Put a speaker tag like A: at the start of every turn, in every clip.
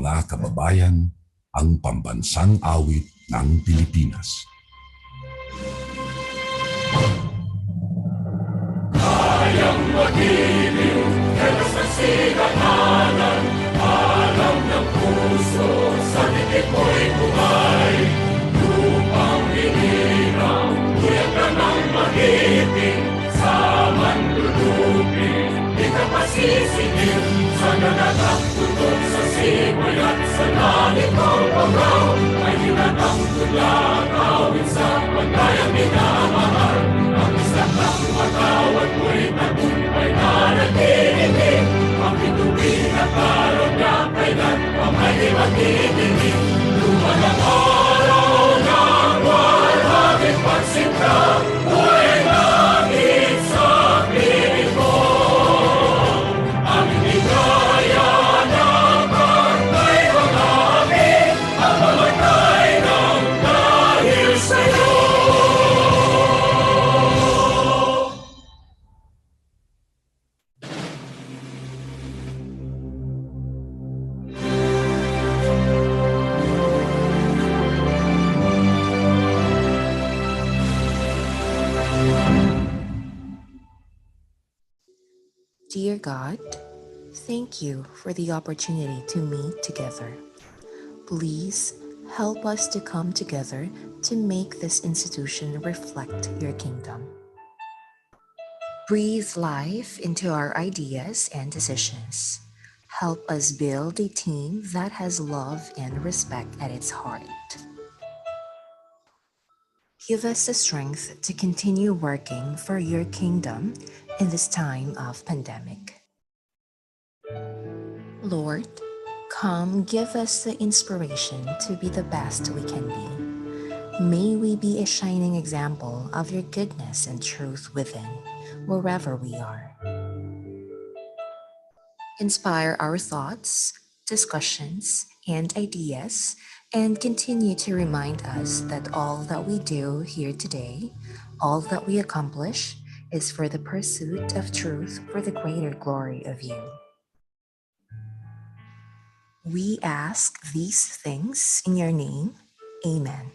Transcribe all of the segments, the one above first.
A: mga kababayan, ang pambansang awit ng Pilipinas. Kayang magiliw, helas ng sigananan, alam ng puso, sa titik mo'y buhay. Lupang hinirang, kuyak ka ng magiging, sa manlulupin, di ka pasisingil, sa nanagang tutok sa simoy at sa langit ng pagaw, ay hinatang tulang awit sa pagkayang minamahal. Ang isang ng matawad mo'y tagumpay na nagtitigil, ang bituin at araw niya kailan pa may magtitigil. Luman ang araw ng walang pagsinta, buhay langit sa piling mo. Ang ligaya ng pagkay ng amin, ang mamatay ng dahil sa'yo.
B: Dear God, thank you for the opportunity to meet together. Please help us to come together to make this institution reflect your kingdom. Breathe life into our ideas and decisions. Help us build a team that has love and respect at its heart. Give us the strength to continue working for your kingdom in this time of pandemic. Lord, come give us the inspiration to be the best we can be. May we be a shining example of your goodness and truth within, wherever we are. Inspire our thoughts, discussions, and ideas, and continue to remind us that all that we do here today, all that we accomplish, is for the pursuit of truth for the greater glory of you. We ask these things in your name. Amen.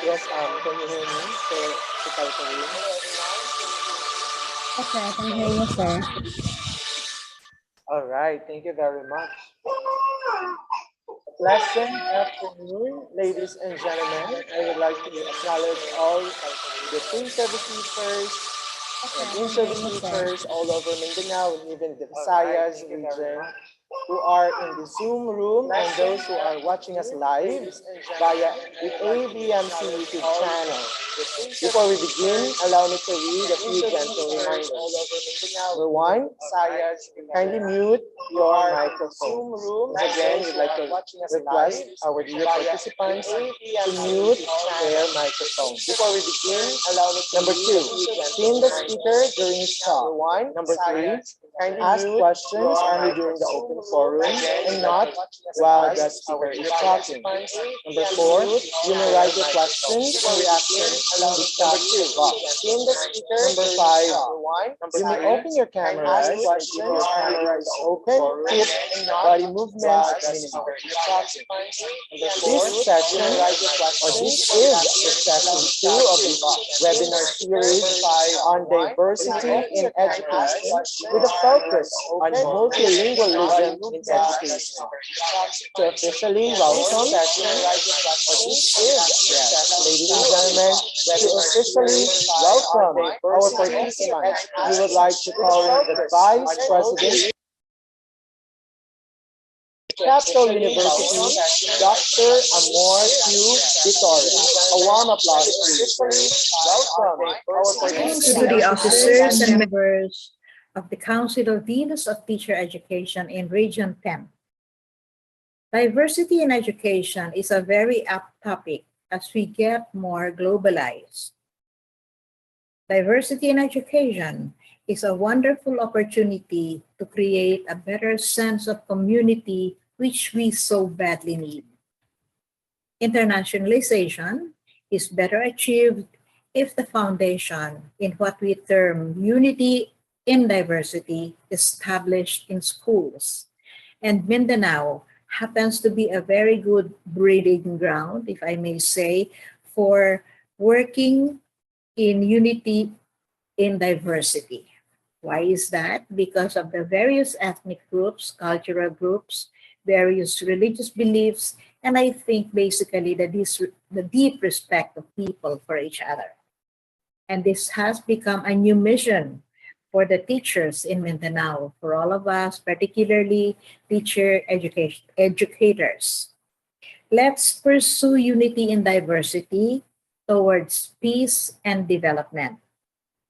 C: Yes, can you hear me? So,
D: Okay, I can hear you, sir.
C: all right, thank you very much. Pleasant afternoon, ladies and gentlemen. I would like to acknowledge all the pre-service teachers and in-service teachers all over Mindanao and even the Visayas region. who are in the Zoom room and those who are watching us live via the ABMC YouTube channel. Before we begin, allow me to read a few gentle reminders. Number one, kindly mute your microphone. Once again, we'd like to request our dear participants to mute their microphones. Before we begin, allow me to Number two, pin the speaker during his talk. Number three, ask questions only during the open forum and not while the speaker is talking. Number four, you may write your questions and reactions in the chat box. Number five, you may open your camera and if your camera is open, keep body movements minimal. This session, or this is the session 2 of the webinar series on diversity in education with a focus on multilingualism in education. To officially welcome, ladies and gentlemen, to officially welcome our participants, we would like to call in the Vice President, Capital University, Dr. Amor Q. Vittoria. A warm applause, please. Welcome our participants.
E: To the officers and members of the Council of Deans of Teacher Education in Region 10. Diversity in education is a very apt topic as we get more globalized. Diversity in education is a wonderful opportunity to create a better sense of community which we so badly need. Internationalization is better achieved if the foundation in what we term unity in diversity is established in schools. And Mindanao happens to be a very good breeding ground, if I may say, for working in unity in diversity. Why is that? Because of the various ethnic groups, cultural groups, various religious beliefs, and I think basically the deep respect of people for each other. And this has become a new mission for the teachers in Mindanao, for all of us, particularly teacher educators. Let's pursue unity in diversity towards peace and development.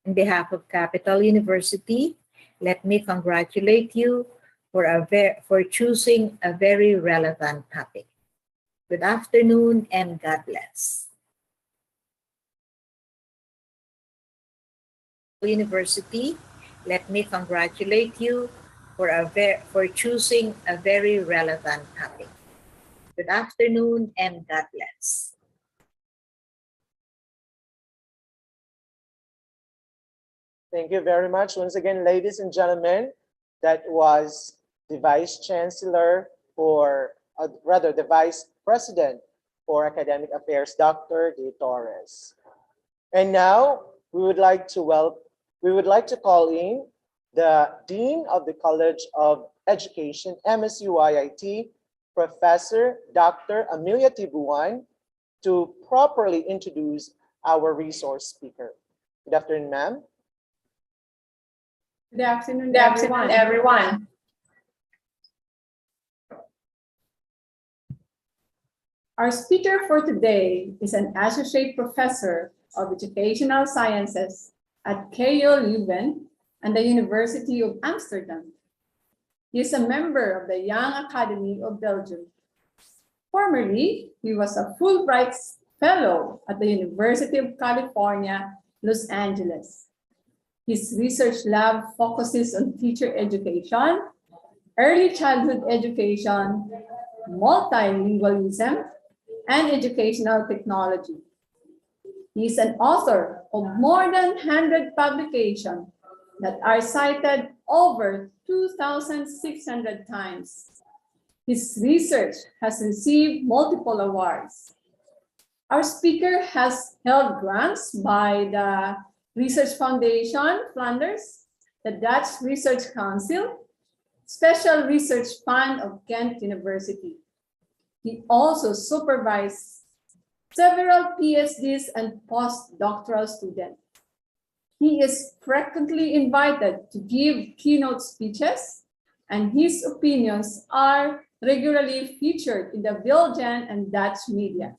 E: On behalf of Capital University, let me congratulate you for choosing a very relevant topic. Good afternoon and God bless. University, let me congratulate you for choosing a very relevant topic. Good afternoon and God bless.
C: Thank you very much. Once again, ladies and gentlemen, that was the Vice Chancellor the Vice President for Academic Affairs, Dr. De Torres. And now we would like to call in the Dean of the College of Education, MSU-IIT, Professor Dr. Amelia Tibuan, to properly introduce our resource speaker. Good afternoon, ma'am.
F: Good afternoon, everyone. Our speaker for today is an Associate Professor of Educational Sciences at KU Leuven and the University of Amsterdam. He is a member of the Young Academy of Belgium. Formerly, he was a Fulbright Fellow at the University of California, Los Angeles. His research lab focuses on teacher education, early childhood education, multilingualism, and educational technology. He is an author of more than 100 publications that are cited over 2,600 times. His research has received multiple awards. Our speaker has held grants by the Research Foundation Flanders, the Dutch Research Council, Special Research Fund of Kent University. He also supervised several PhDs and postdoctoral students. He is frequently invited to give keynote speeches and his opinions are regularly featured in the Belgian and Dutch media.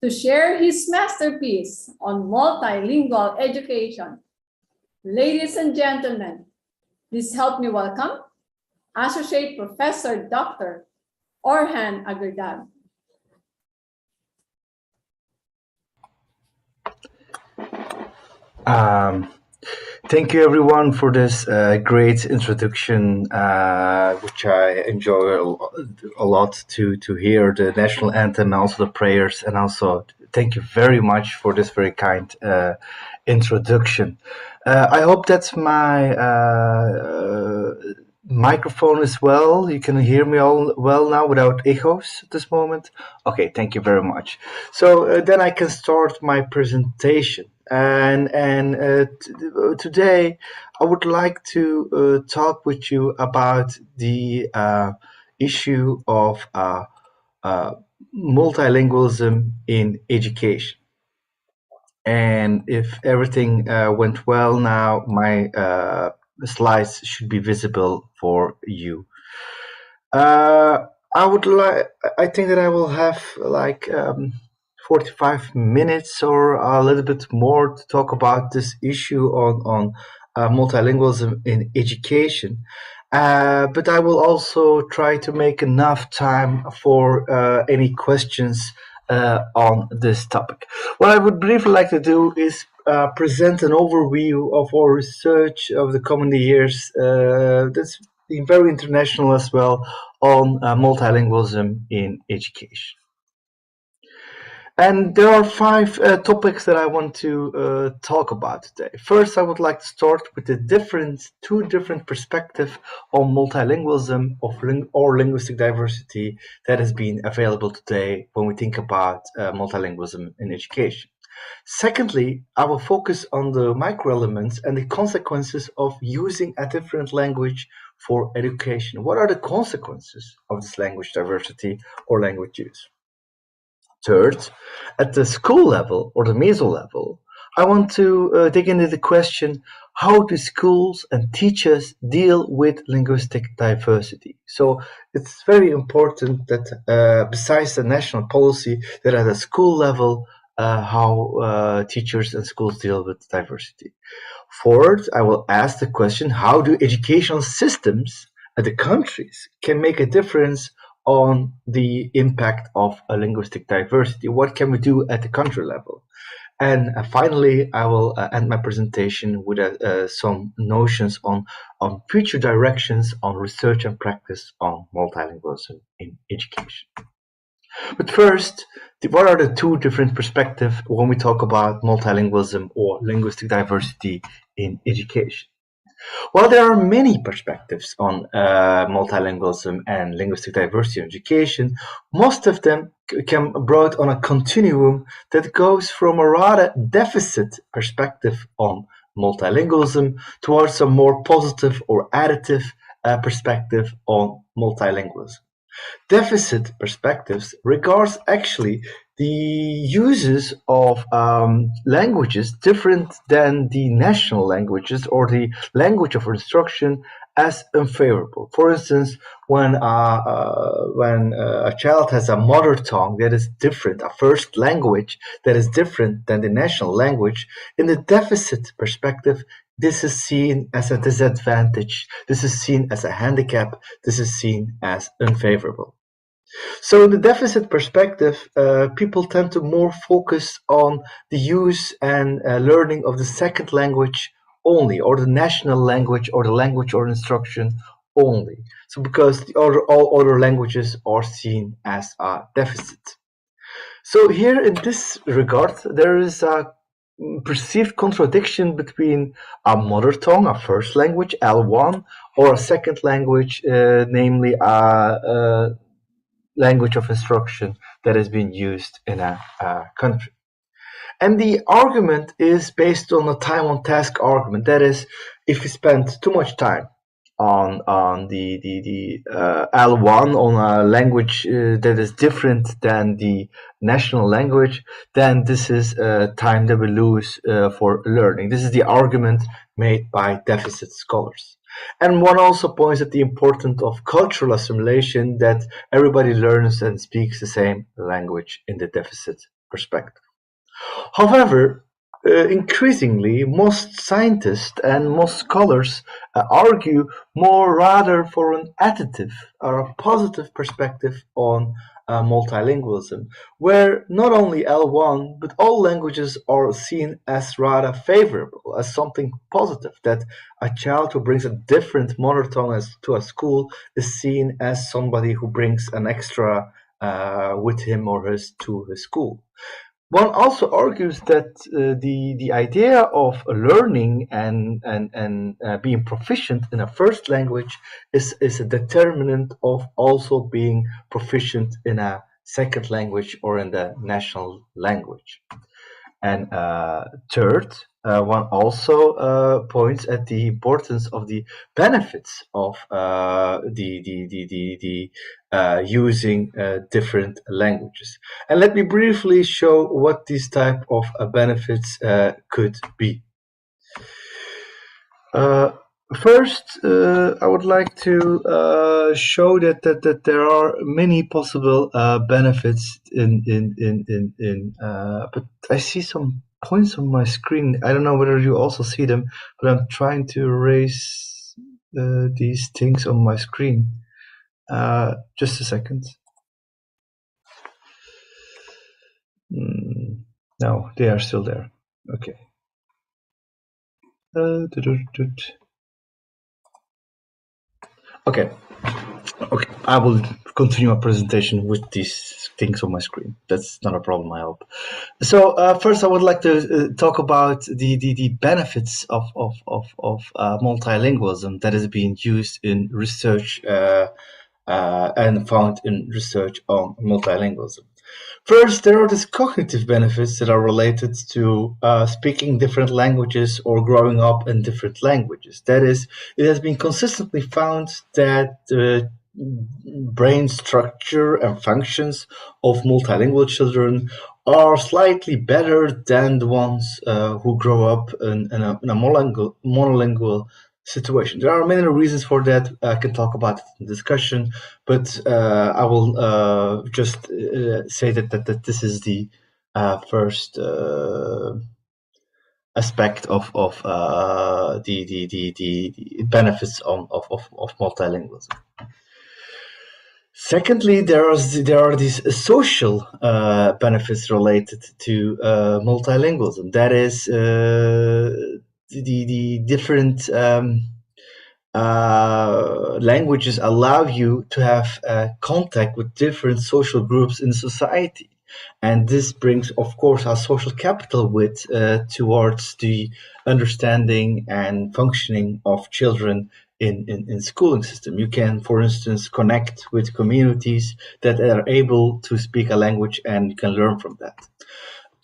F: To share his masterpiece on multilingual education, ladies and gentlemen, please help me welcome Associate Professor Dr. Orhan Agardab.
G: Thank you everyone for this great introduction, which I enjoy a lot to hear the national anthem and also the prayers, and also thank you very much for this very kind introduction. I hope that's my microphone as well. You can hear me all well now without echoes at this moment. Okay, thank you very much. So then I can start my presentation. And today I would like to talk with you about the issue of multilingualism in education. And if everything went well now, my slides should be visible for you. I think that I will have like 45 minutes or a little bit more to talk about this issue on multilingualism in education. But I will also try to make enough time for any questions on this topic. What I would briefly like to do is present an overview of our research of the coming years that's been very international as well on multilingualism in education. And there are 5 topics that I want to talk about today. First, I would like to start with the two different perspectives on multilingualism or linguistic diversity that has been available today when we think about multilingualism in education. Secondly, I will focus on the microelements and the consequences of using a different language for education. What are the consequences of this language diversity or language use? Third, at the school level or the meso level, I want to dig into the question, how do schools and teachers deal with linguistic diversity? So it's very important that besides the national policy, that at the school level, how teachers and schools deal with diversity. Fourth, I will ask the question, how do educational systems at the countries can make a difference on the impact of a linguistic diversity? What can we do at the country level? And finally, I will end my presentation with some notions on future directions on research and practice on multilingualism in education. But first, what are the two different perspectives when we talk about multilingualism or linguistic diversity in education? Well, there are many perspectives on multilingualism and linguistic diversity in education. Most of them can be brought on a continuum that goes from a rather deficit perspective on multilingualism towards a more positive or additive perspective on multilingualism. Deficit perspectives regards actually the uses of languages different than the national languages or the language of instruction as unfavorable. For instance, when a child has a mother tongue that is different, a first language that is different than the national language, in the deficit perspective, this is seen as a disadvantage, this is seen as a handicap, this is seen as unfavorable. So in the deficit perspective, people tend to more focus on the use and learning of the second language only, or the national language, or the language or instruction only. So because all other languages are seen as a deficit. So here in this regard, there is a perceived contradiction between a mother tongue, a first language, L1, or a second language, namely a language of instruction that is being used in a country. And the argument is based on a time on task argument. That is, if you spend too much time on the L1 on a language that is different than the national language, then this is time that we lose for learning. This is the argument made by deficit scholars. And one also points at the importance of cultural assimilation, that everybody learns and speaks the same language in the deficit perspective. However, increasingly, most scientists and most scholars argue more rather for an additive or a positive perspective on multilingualism, where not only L1 but all languages are seen as rather favorable, as something positive, that a child who brings a different mother tongue to a school is seen as somebody who brings an extra with him or hers to his school. One also argues that the idea of learning and being proficient in a first language is a determinant of also being proficient in a second language or in the national language. And third, one also points at the importance of the benefits of the using different languages. And let me briefly show what these type of benefits could be. First, I would like to show that there are many possible benefits but I see some points on my screen. I don't know whether you also see them, but I'm trying to erase these things on my screen. Just a second. No, they are still there. Okay. Okay, I will continue my presentation with these things on my screen. That's not a problem, I hope. So first, I would like to talk about the benefits of multilingualism that is being used in research and found in research on multilingualism. First, there are these cognitive benefits that are related to speaking different languages or growing up in different languages. That is, it has been consistently found that brain structure and functions of multilingual children are slightly better than the ones who grow up in a monolingual situation. There are many reasons for that. I can talk about it in discussion, but I will just say that this is the first aspect of the benefits of multilingualism. Secondly, there are these social benefits related to multilingualism. That is, the different languages allow you to have contact with different social groups in society. And this brings, of course, our social capital with towards the understanding and functioning of children in schooling system. You can, for instance, connect with communities that are able to speak a language, and you can learn from that.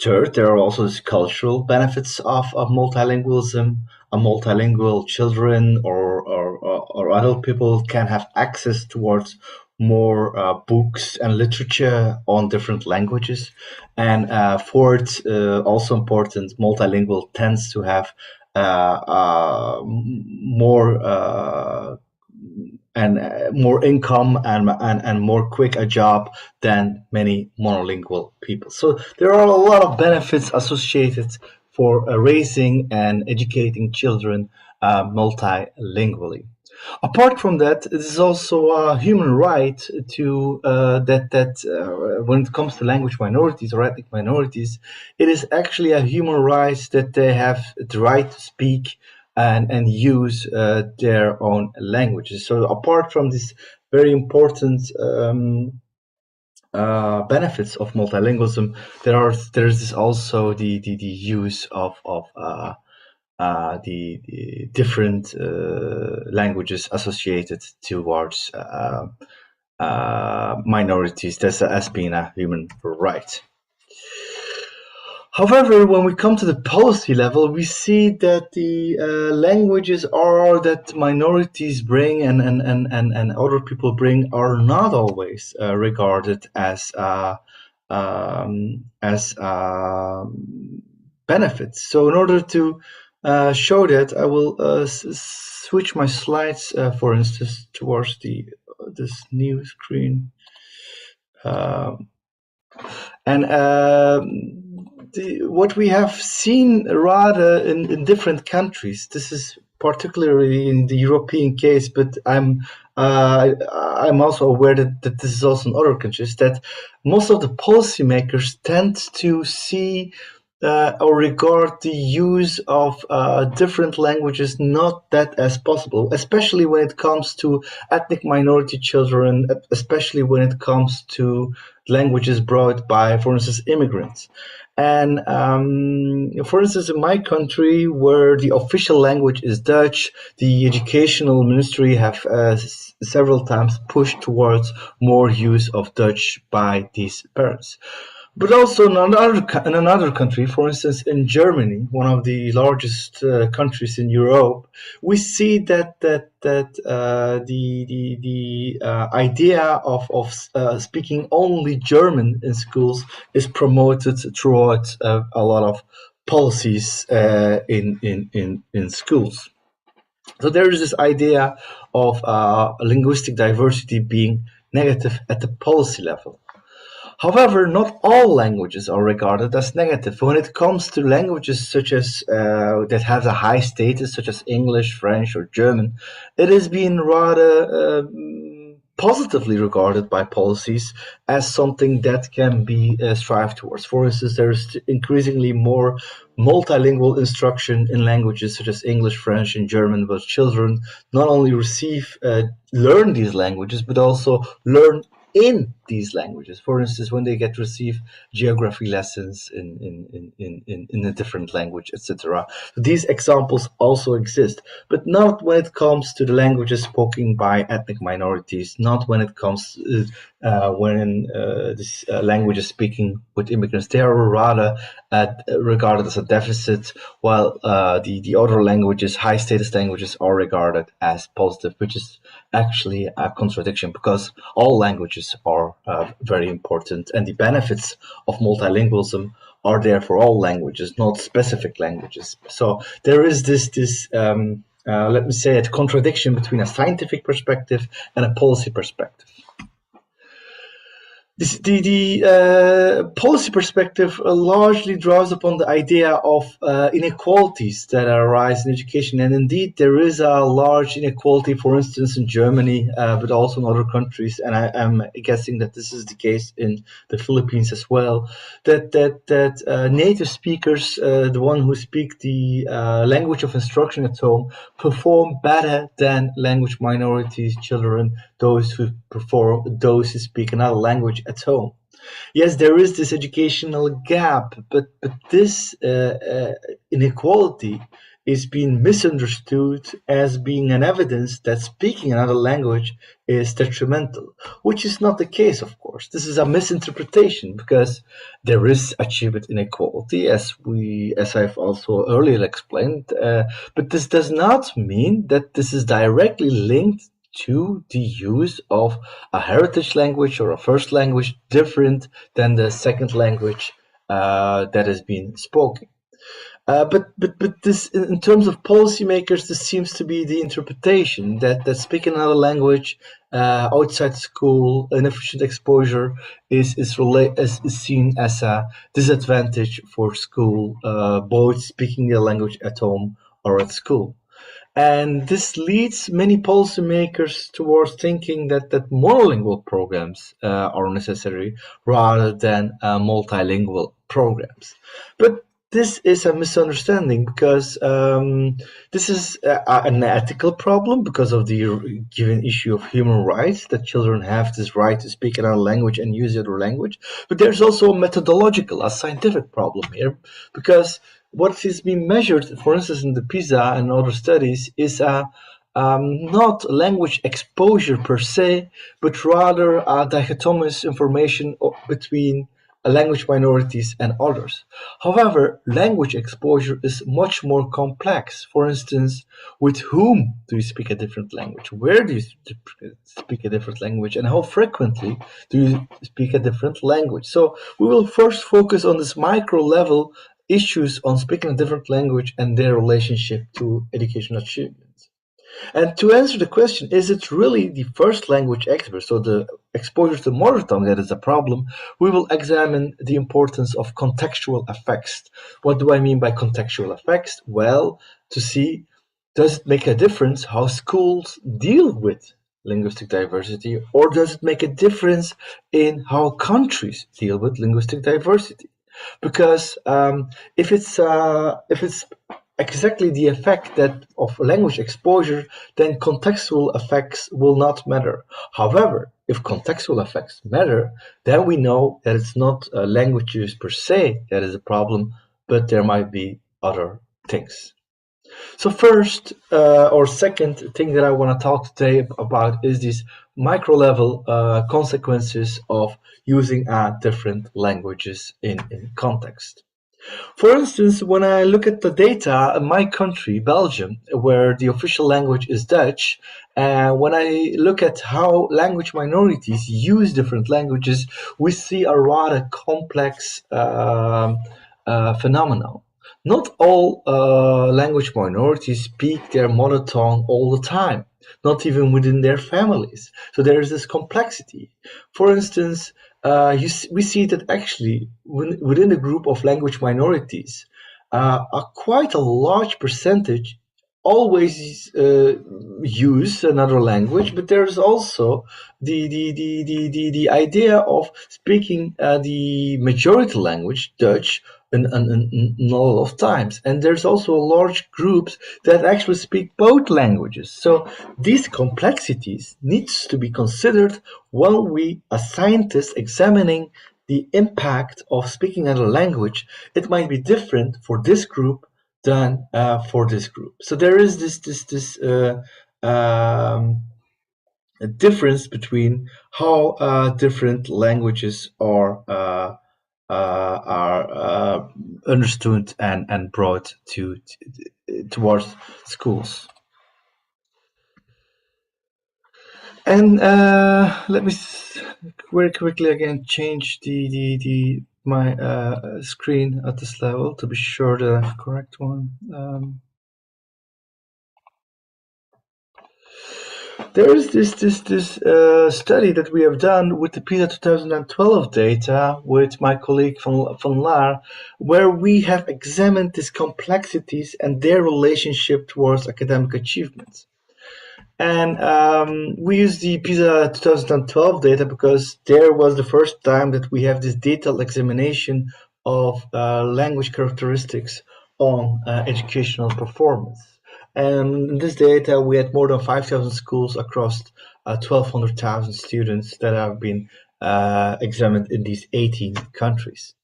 G: Third, there are also these cultural benefits of multilingualism. A multilingual children or adult people can have access towards more books and literature on different languages. And fourth, also important, multilingual tends to have more income and more quick a job than many monolingual people. So there are a lot of benefits associated for raising and educating children multilingually. Apart from that, it is also a human right to when it comes to language minorities or ethnic minorities, it is actually a human right that they have the right to speak and use their own languages. So apart from this very important benefits of multilingualism, there's also the use of the different languages associated towards minorities. That has been a human right. However, when we come to the policy level, we see that the languages that minorities bring and other people bring are not always regarded as benefits. So in order to show that, I will switch my slides, for instance, towards this new screen. And what we have seen rather in different countries, this is particularly in the European case, but I'm also aware that this is also in other countries, that most of the policymakers tend to see or regard the use of different languages not that as possible, especially when it comes to ethnic minority children, especially when it comes to languages brought by, for instance, immigrants. And for instance, in my country, where the official language is Dutch, the educational ministry have several times pushed towards more use of Dutch by these parents. But also in another country, for instance, in Germany, one of the largest countries in Europe, we see that the idea of speaking only German in schools is promoted throughout a lot of policies in schools. So there is this idea of linguistic diversity being negative at the policy level. However, not all languages are regarded as negative. When it comes to languages such as that have a high status, such as English, French, or German, it is being rather positively regarded by policies as something that can be strived towards. For instance, there's increasingly more multilingual instruction in languages such as English, French, and German, where children not only learn these languages, but also learn in these languages. For instance, when they get to receive geography lessons in a different language, etc. These examples also exist, but not when it comes to the languages spoken by ethnic minorities, not when it comes when this language is speaking with immigrants. They are rather regarded as a deficit, while the other languages, high status languages, are regarded as positive, which is actually a contradiction, because all languages are very important, and the benefits of multilingualism are there for all languages, not specific languages. So there is this let me say, a contradiction between a scientific perspective and a policy perspective. The policy perspective largely draws upon the idea of inequalities that arise in education, and indeed there is a large inequality, for instance, in Germany, but also in other countries, and I am guessing that this is the case in the Philippines as well. That native speakers, the one who speak the language of instruction at home, perform better than language minorities children, those who speak another language at home. Yes, there is this educational gap, but this inequality is being misunderstood as being an evidence that speaking another language is detrimental, which is not the case, of course. This is a misinterpretation, because there is achievement inequality, as I've also earlier explained, but this does not mean that this is directly linked to the use of a heritage language or a first language different than the second language that is being spoken. But this, in terms of policymakers, this seems to be the interpretation that speaking another language outside school, inefficient exposure is seen as a disadvantage for school, both speaking the language at home or at school. And this leads many policymakers towards thinking that monolingual programs are necessary rather than multilingual programs. But this is a misunderstanding, because this is an ethical problem because of the given issue of human rights, that children have this right to speak another language and use the other language. But there's also a methodological, a scientific problem here, because what is being measured, for instance, in the PISA and other studies, is not language exposure per se, but rather a dichotomous information between language minorities and others. However, language exposure is much more complex. For instance, with whom do you speak a different language? Where do you speak a different language? And how frequently do you speak a different language? So we will first focus on this micro level issues on speaking a different language and their relationship to educational achievement. And to answer the question, is it really the first language expert, so the exposure to mother tongue, that is a problem? We will examine the importance of contextual effects. What do I mean by contextual effects? Well, to see, does it make a difference how schools deal with linguistic diversity, or does it make a difference in how countries deal with linguistic diversity? Because if it's exactly the effect that of language exposure, then contextual effects will not matter. However, if contextual effects matter, then we know that it's not language use per se that is a problem, but there might be other things. So first or second thing that I want to talk today about is these micro level consequences of using different languages in context. For instance, when I look at the data in my country, Belgium, where the official language is Dutch, and when I look at how language minorities use different languages, we see a rather complex phenomenon. Not all language minorities speak their mother tongue all the time, not even within their families. So there is this complexity. For instance, we see that actually within the group of language minorities, quite a large percentage always use another language, but there's also the idea of speaking the majority language, Dutch, a lot of times. And there's also large groups that actually speak both languages. So these complexities needs to be considered when we, as scientists, examining the impact of speaking another language. It might be different for this group than for this group. So there is this difference between how different languages are understood and brought towards schools. And let me very quickly again change my screen at this level to be sure that I have the correct one. There is this study that we have done with the PISA 2012 data with my colleague van Laar, where we have examined these complexities and their relationship towards academic achievements. And we use the PISA 2012 data because there was the first time that we have this detailed examination of language characteristics on educational performance. And in this data, we had more than 5,000 schools across 1,200,000 students that have been examined in these 18 countries.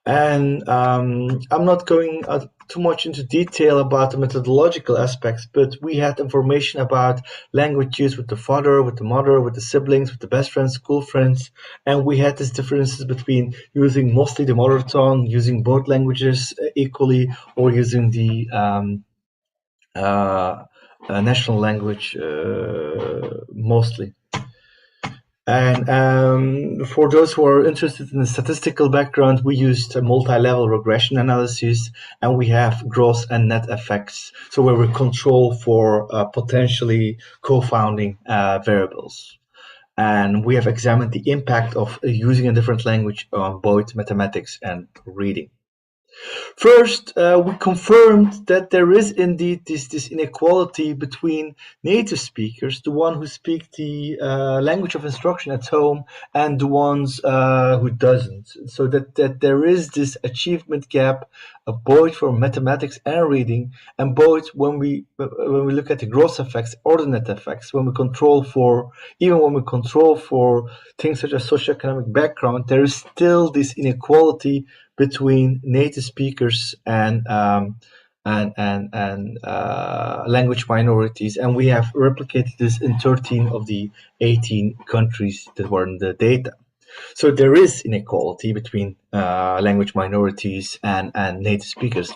G: And I'm not going too much into detail about the methodological aspects, but we had information about language use with the father, with the mother, with the siblings, with the best friends, school friends, and we had these differences between using mostly the mother tongue, using both languages equally, or using the national language mostly. And for those who are interested in the statistical background, we used a multi-level regression analysis, and we have gross and net effects. So where we control for potentially co-founding variables. And we have examined the impact of using a different language on both mathematics and reading. First, we confirmed that there is indeed this inequality between native speakers, the one who speak the language of instruction at home, and the ones who doesn't. So that there is this achievement gap both for mathematics and reading, and both when we look at the gross effects or the net effects, when we control for things such as socioeconomic background, there is still this inequality between native speakers and language minorities, and we have replicated this in 13 of the 18 countries that were in the data. So there is inequality between language minorities and native speakers.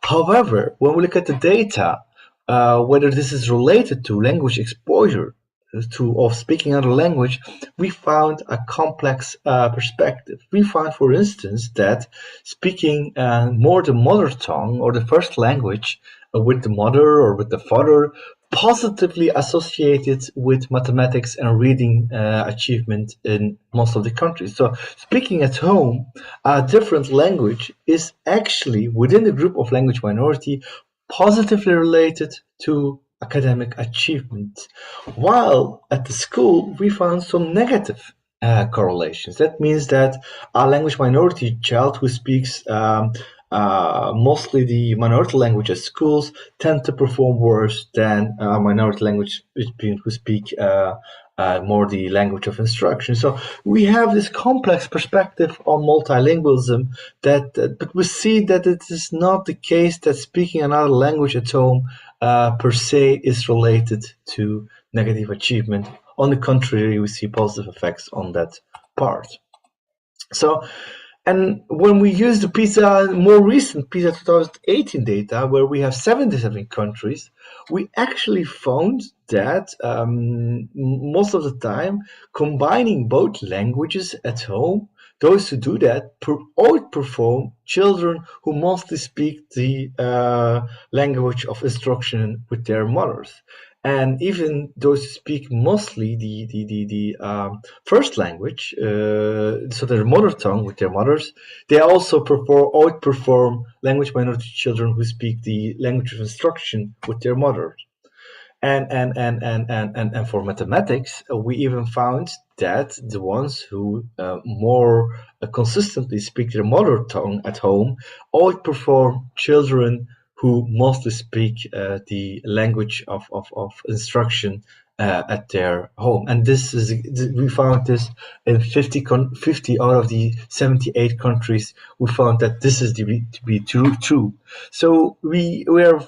G: However, when we look at the data, whether this is related to language exposure, of speaking another language, we found a complex perspective. We found, for instance, that speaking more the mother tongue or the first language with the mother or with the father positively associated with mathematics and reading achievement in most of the countries. So speaking at home a different language is actually within the group of language minority positively related to academic achievement, while at the school we found some negative correlations. That means that a language minority child who speaks mostly the minority language at schools tend to perform worse than a minority language who speak more the language of instruction. So we have this complex perspective on multilingualism but we see that it is not the case that speaking another language at home per se is related to negative achievement. On the contrary, we see positive effects on that part. So, and when we use the more recent PISA 2018 data, where we have 77 countries, we actually found that most of the time, combining both languages at home, those who do that outperform children who mostly speak the language of instruction with their mothers. And even those who speak mostly the first language, so their mother tongue with their mothers, they also outperform language minority children who speak the language of instruction with their mothers. And for mathematics, we even found that the ones who more consistently speak their mother tongue at home outperform children who mostly speak the language of instruction at their home. And we found this in 50 out of the 78 countries. We found that this is to be true. So we are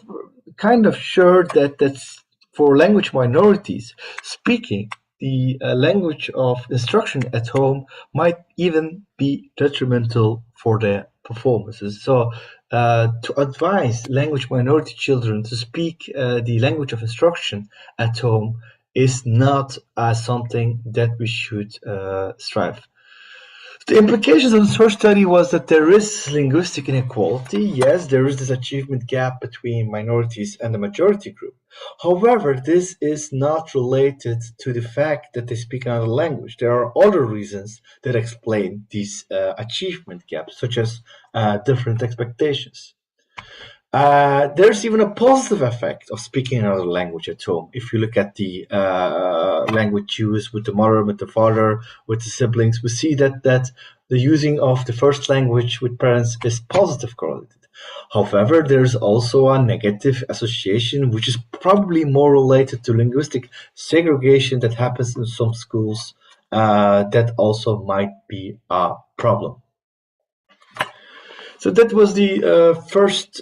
G: kind of sure that that's for language minorities, speaking the language of instruction at home might even be detrimental for their performances. So to advise language minority children to speak the language of instruction at home is not something that we should strive. The implications of this first study was that there is linguistic inequality. Yes, there is this achievement gap between minorities and the majority group. However, this is not related to the fact that they speak another language. There are other reasons that explain these achievement gaps, such as different expectations. There's even a positive effect of speaking another language at home. If you look at the language used with the mother, with the father, with the siblings, we see that the using of the first language with parents is positive correlated. However, there's also a negative association, which is probably more related to linguistic segregation that happens in some schools that also might be a problem. So that was the first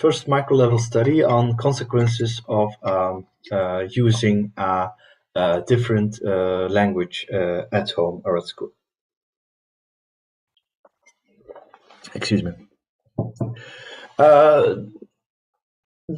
G: first micro-level study on consequences of using a different language at home or at school. Excuse me. The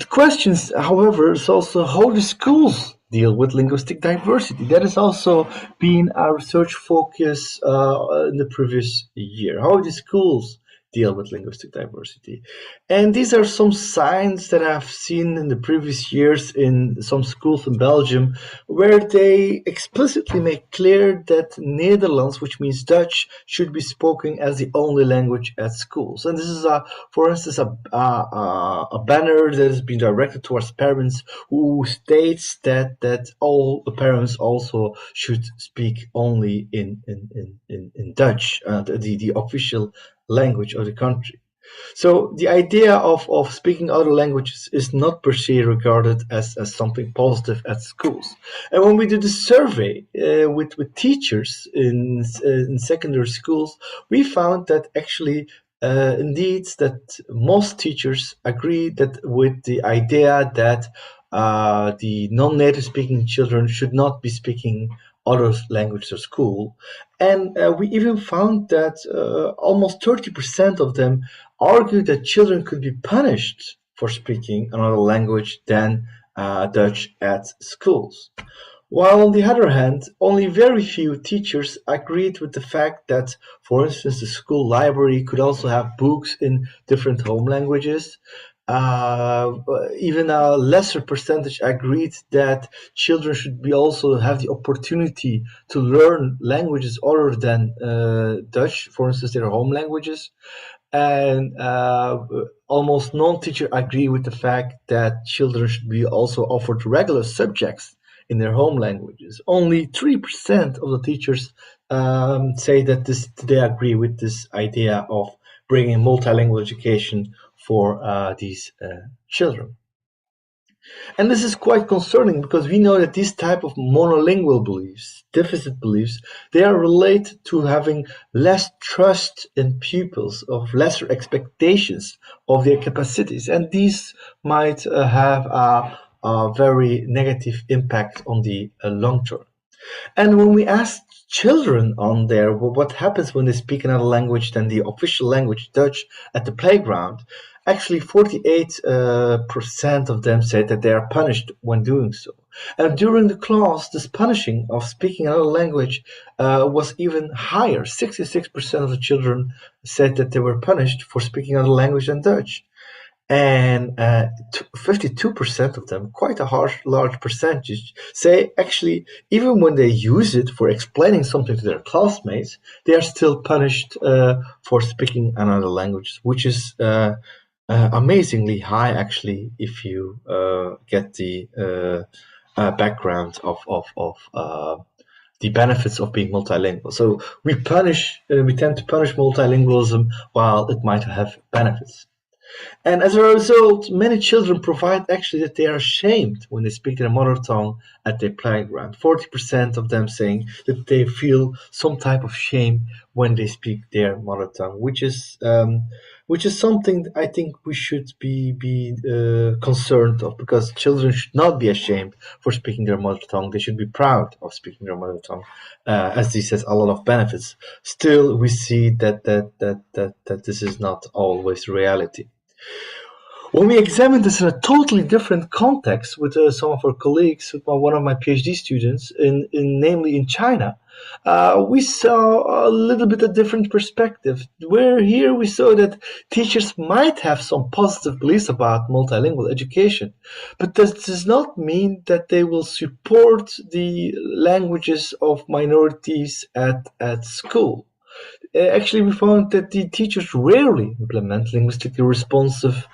G: questions, however, is also how do schools deal with linguistic diversity? That has also been our research focus in the previous year. How do schools deal with linguistic diversity? And these are some signs that I've seen in the previous years in some schools in Belgium, where they explicitly make clear that Netherlands, which means Dutch, should be spoken as the only language at schools. And this is, for instance, a banner that has been directed towards parents who states that all the parents also should speak only in Dutch, the official language of the country. So the idea of speaking other languages is not per se regarded as something positive at schools. And when we did a survey with teachers in secondary schools, we found that actually indeed that most teachers agree that with the idea that the non-native speaking children should not be speaking other languages at school. And we even found that almost 30% of them argued that children could be punished for speaking another language than Dutch at schools. While on the other hand, only very few teachers agreed with the fact that, for instance, the school library could also have books in different home languages. Even a lesser percentage agreed that children should be also have the opportunity to learn languages other than Dutch, for instance, their home languages. And almost non-teacher agree with the fact that children should be also offered regular subjects in their home languages. Only 3% of the teachers say that they agree with this idea of bringing multilingual education for these children. And this is quite concerning because we know that these type of monolingual beliefs, deficit beliefs, they are related to having less trust in pupils, of lesser expectations of their capacities. And these might have a very negative impact on the long term. And when we ask children on there, well, what happens when they speak another language than the official language, Dutch, at the playground, actually 48% of them said that they are punished when doing so. And during the class, this punishing of speaking another language was even higher. 66% of the children said that they were punished for speaking another language than Dutch. And 52% of them, quite a large percentage, say actually even when they use it for explaining something to their classmates, they are still punished for speaking another language, which is amazingly high actually if you get the background of the benefits of being multilingual. So we tend to punish multilingualism while it might have benefits. And as a result, many children provide actually that they are ashamed when they speak their mother tongue at their playground. 40% of them saying that they feel some type of shame when they speak their mother tongue, which is something I think we should be concerned of, because children should not be ashamed for speaking their mother tongue. They should be proud of speaking their mother tongue, as this has a lot of benefits. Still, we see that this is not always reality. When we examine this in a totally different context with some of our colleagues, with one of my PhD students, namely in China, we saw a little bit of different perspective. Where here we saw that teachers might have some positive beliefs about multilingual education, but this does not mean that they will support the languages of minorities at school. Actually, we found that the teachers rarely implement linguistically responsive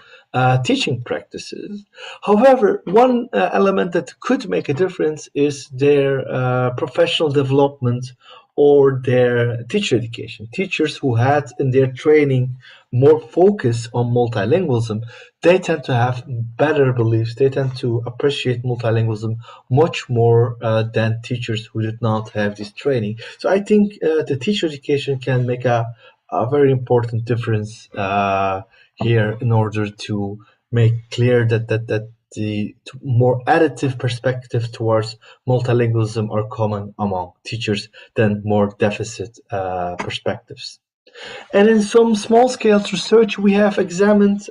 G: teaching practices. However, one element that could make a difference is their professional development or their teacher education. Teachers who had in their training more focus on multilingualism, they tend to have better beliefs. They tend to appreciate multilingualism much more than teachers who did not have this training. So I think the teacher education can make a very important difference here in order to make clear that the more additive perspective towards multilingualism are common among teachers than more deficit perspectives. And in some small-scale research, we have examined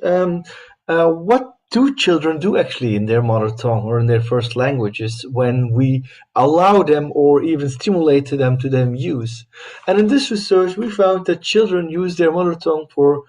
G: what do children do actually in their mother tongue or in their first languages when we allow them or even stimulate them to them use. And in this research, we found that children use their mother tongue for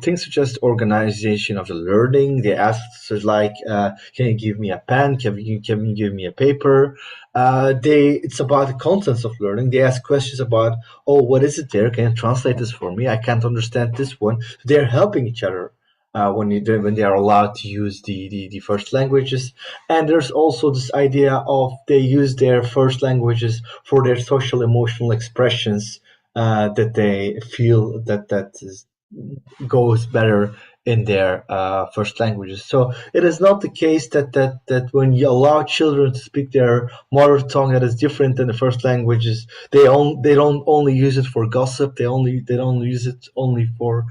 G: things such as organization of the learning. They ask like, can you give me a pen? Can you give me a paper? It's about the contents of learning. They ask questions about, oh, what is it there? Can you translate this for me? I can't understand this one. They're helping each other when they are allowed to use the first languages. And there's also this idea of they use their first languages for their social emotional expressions that they feel goes better in their first languages. So it is not the case that when you allow children to speak their mother tongue that is different than the first languages, they don't only use it for gossip. They don't use it only for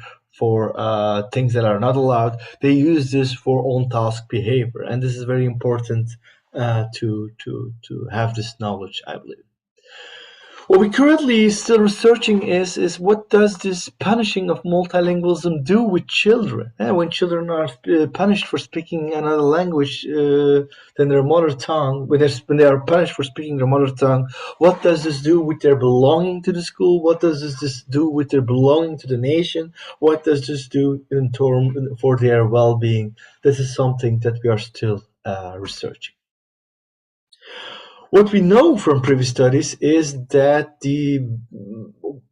G: things that are not allowed. They use this for on task behavior, and this is very important to have this knowledge, I believe. What we currently still researching is what does this punishing of multilingualism do with children? When children are punished for speaking another language than their mother tongue, when they are punished for speaking their mother tongue, what does this do with their belonging to the school? What does this do with their belonging to the nation? What does this do in term for their well-being? This is something that we are still researching. What we know from previous studies is that the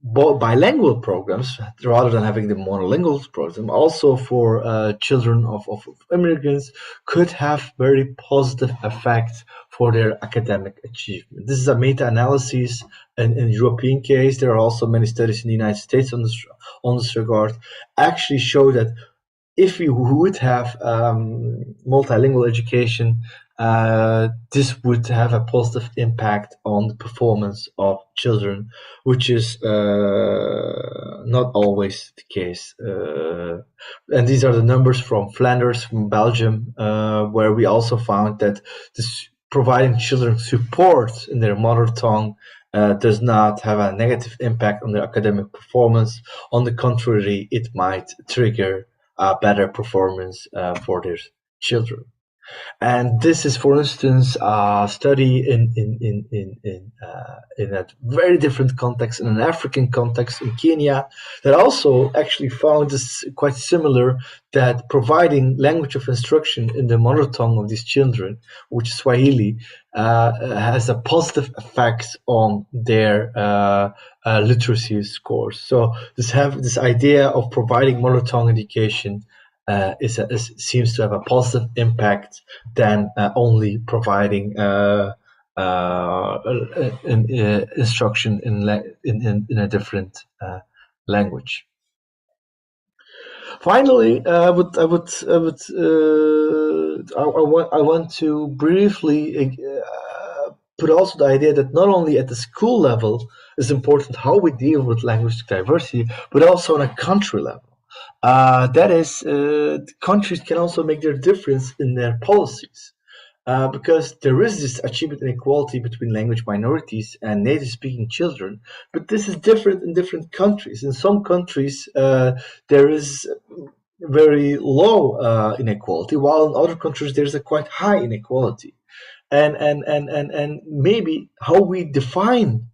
G: bilingual programs, rather than having the monolingual program, also for children of immigrants, could have very positive effects for their academic achievement. This is a meta-analysis in European case. There are also many studies in the United States on this regard, actually show that if we would have multilingual education, this would have a positive impact on the performance of children, which is not always the case. And these are the numbers from Flanders, from Belgium, where we also found that this providing children support in their mother tongue does not have a negative impact on their academic performance. On the contrary, it might trigger a better performance for their children. And this is, for instance, a study in a very different context, in an African context in Kenya, that also actually found this quite similar, that providing language of instruction in the mother tongue of these children, which is Swahili, has a positive effect on their literacy scores. So this idea of providing mother tongue education seems to have a positive impact than only providing instruction in a different language. Finally, I want to briefly put also the idea that not only at the school level is important how we deal with language diversity, but also on a country level. That is, countries can also make their difference in their policies, because there is this achievement inequality between language minorities and native-speaking children, but this is different in different countries. In some countries, there is very low inequality, while in other countries there's a quite high inequality. And maybe how we design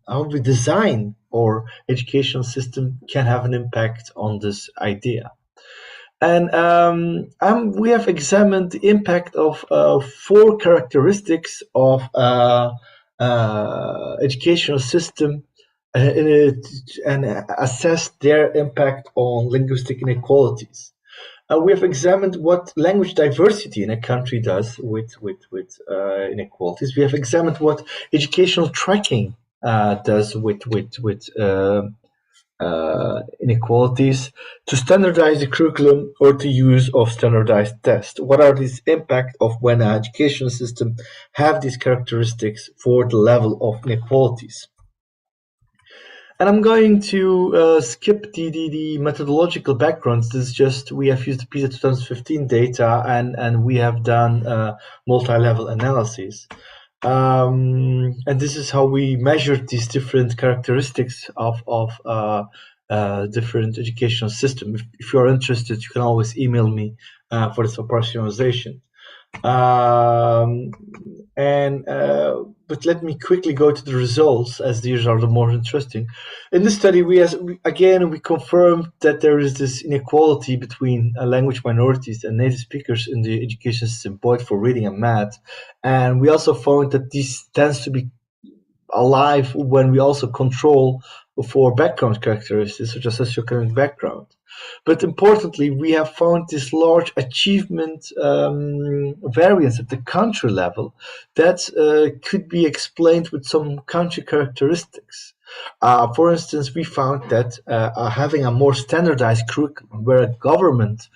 G: our educational system can have an impact on this idea. And we have examined the impact of 4 characteristics of educational system and assessed their impact on linguistic inequalities. We have examined what language diversity in a country does with inequalities. We have examined what educational tracking does with inequalities, to standardize the curriculum or to use of standardized tests. What are these impact of when an educational system have these characteristics for the level of inequalities? And I'm going to skip the methodological backgrounds. This is just, we have used the PISA 2015 data and we have done multi-level analysis. And this is how we measured these different characteristics of different educational systems. If you're interested, you can always email me for this operationalization. But let me quickly go to the results, as these are the more interesting. In this study, we confirmed that there is this inequality between language minorities and native speakers in the education system, both for reading and math. And we also found that this tends to be alive when we also control for background characteristics, such as socioeconomic background. But importantly, we have found this large achievement variance at the country level that could be explained with some country characteristics. For instance, we found that having a more standardized curriculum, where a government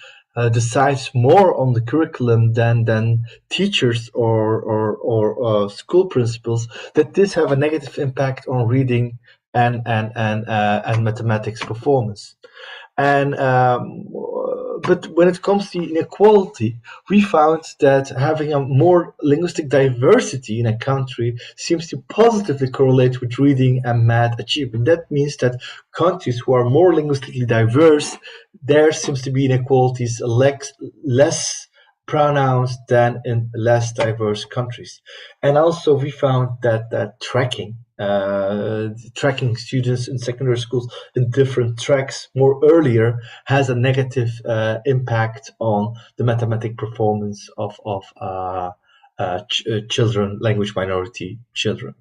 G: decides more on the curriculum than teachers or school principals, that this have a negative impact on reading and mathematics performance. And but when it comes to inequality, we found that having a more linguistic diversity in a country seems to positively correlate with reading and math achievement. That means that countries who are more linguistically diverse, there seems to be inequalities less pronounced than in less diverse countries. And also we found that tracking students in secondary schools in different tracks more earlier has a negative impact on the mathematic performance of children, language minority children.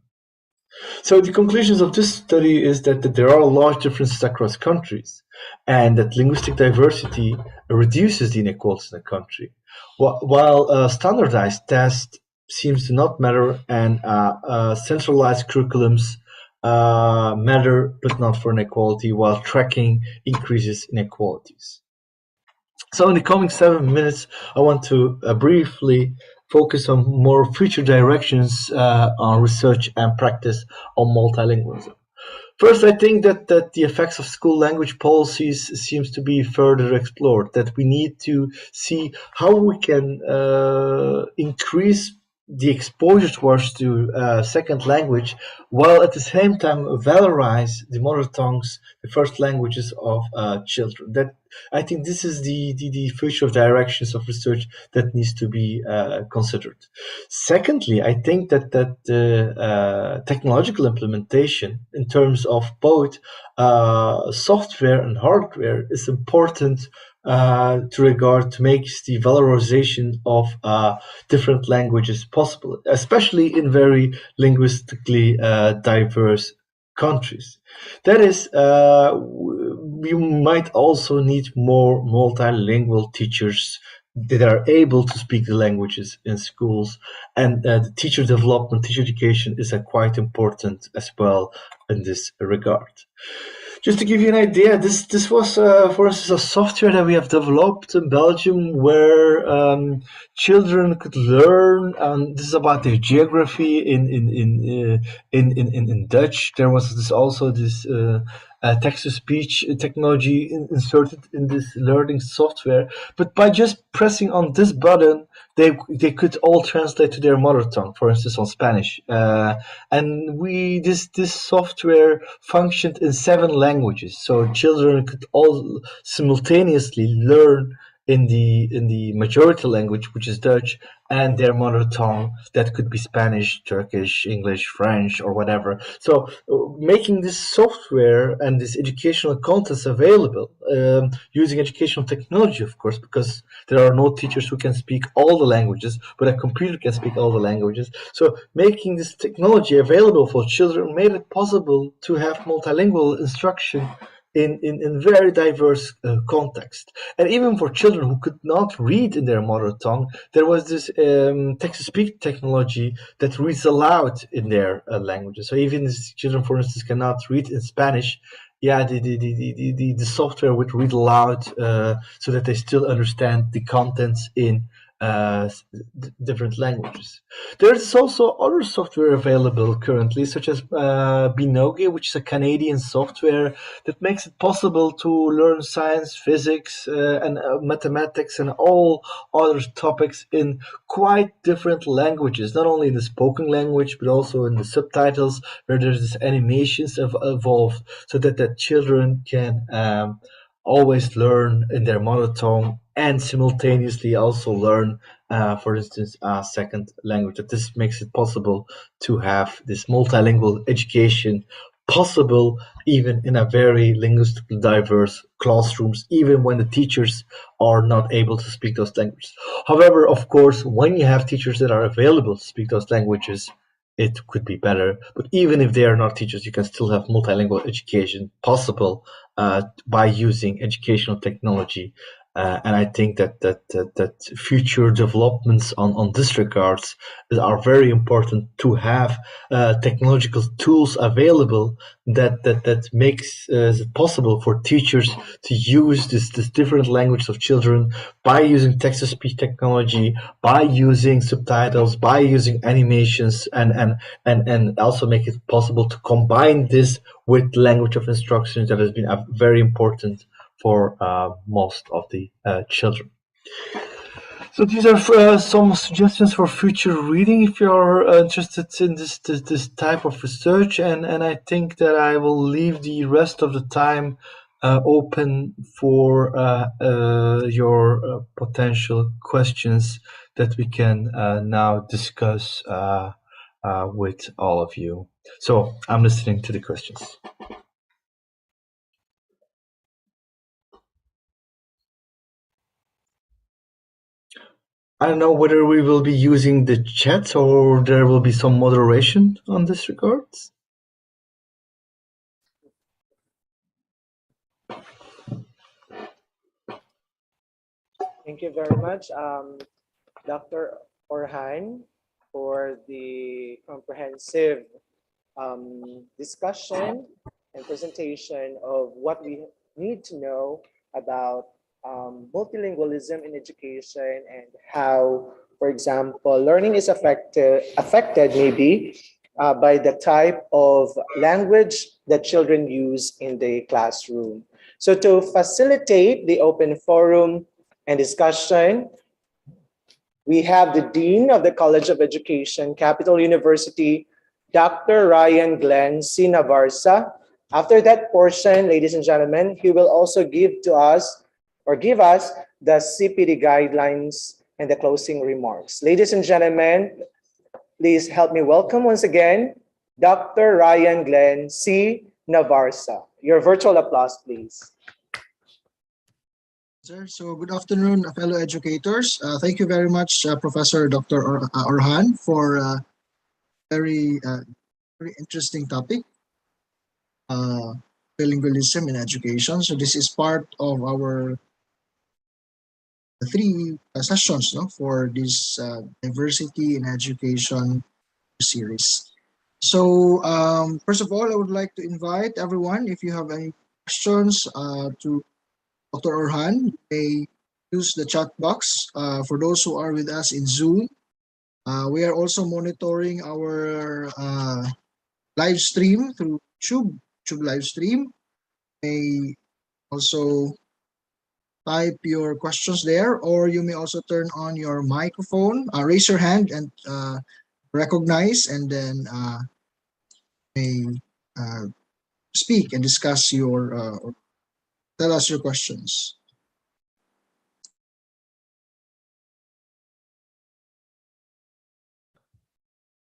G: So the conclusions of this study is that there are large differences across countries, and that linguistic diversity reduces the inequalities in a country, while a standardized test seems to not matter, and centralized curriculums matter, but not for inequality, while tracking increases inequalities. So in the coming 7 minutes, I want to briefly focus on more future directions on research and practice on multilingualism. First, I think that the effects of school language policies seems to be further explored, that we need to see how we can increase the exposure towards to second language, while at the same time valorize the mother tongues, the first languages of children. That I think this is the future directions of research that needs to be considered. Secondly, I think that technological implementation in terms of both software and hardware is important to regard to make the valorization of different languages possible, especially in very linguistically diverse countries. That is, we might also need more multilingual teachers that are able to speak the languages in schools, and the teacher development, teacher education is quite important as well in this regard. Just to give you an idea, this was, for instance, a software that we have developed in Belgium where children could learn. This is about their geography in Dutch. There was also this text-to-speech technology inserted in this learning software. But by just pressing on this button, they could all translate to their mother tongue, for instance, on Spanish. And this software functioned in 7 languages, so children could all simultaneously learn in the majority language, which is Dutch, and their mother tongue, that could be Spanish, Turkish, English, French, or whatever. So making this software and this educational contents available, using educational technology, of course, because there are no teachers who can speak all the languages, but a computer can speak all the languages. So making this technology available for children made it possible to have multilingual instruction in very diverse context. And even for children who could not read in their mother tongue, there was this text-to-speech technology that reads aloud in their languages. So even if children, for instance, cannot read in Spanish, the software would read aloud so that they still understand the contents in different languages. There's also other software available currently, such as Binogi, which is a Canadian software that makes it possible to learn science, physics, and mathematics, and all other topics in quite different languages, not only in the spoken language, but also in the subtitles, where there's this animations evolved, so that children can always learn in their mother tongue and simultaneously also learn, for instance, a second language. That this makes it possible to have this multilingual education possible even in a very linguistically diverse classrooms, even when the teachers are not able to speak those languages. However, of course, when you have teachers that are available to speak those languages, it could be better. But even if they are not teachers, you can still have multilingual education possible by using educational technology. And I think that future developments on this regards are very important, to have technological tools available that makes it possible for teachers to use this different language of children by using text-to-speech technology, by using subtitles, by using animations, and also make it possible to combine this with language of instruction that has been very important for most of the children. So these are some suggestions for future reading if you're interested in this type of research, and I think that I will leave the rest of the time open for your potential questions that we can now discuss with all of you. So I'm listening to the questions. I don't know whether we will be using the chat or there will be some moderation on this regard.
C: Thank you very much, Dr. Orhan, for the comprehensive discussion and presentation of what we need to know about multilingualism in education and how, for example, learning is affected maybe by the type of language that children use in the classroom. So to facilitate the open forum and discussion, we have the Dean of the College of Education, Capital University, Dr. Ryan Glenn C. Navarsa. After that portion, ladies and gentlemen, he will also give us the CPD guidelines and the closing remarks. Ladies and gentlemen, please help me welcome once again, Dr. Ryan Glenn C. Navarsa. Your virtual applause, please.
H: Sir, so good afternoon, fellow educators. Thank you very much, Professor Dr. Orhan, for a very interesting topic, bilingualism in education. So this is part of our three sessions for this diversity in education series. So first of all, I would like to invite everyone, if you have any questions to Dr. Orhan, you may use the chat box. For those who are with us in Zoom, we are also monitoring our live stream through YouTube live stream. You may also type your questions there, or you may also turn on your microphone, raise your hand and recognize, and then may speak and discuss your tell us your questions.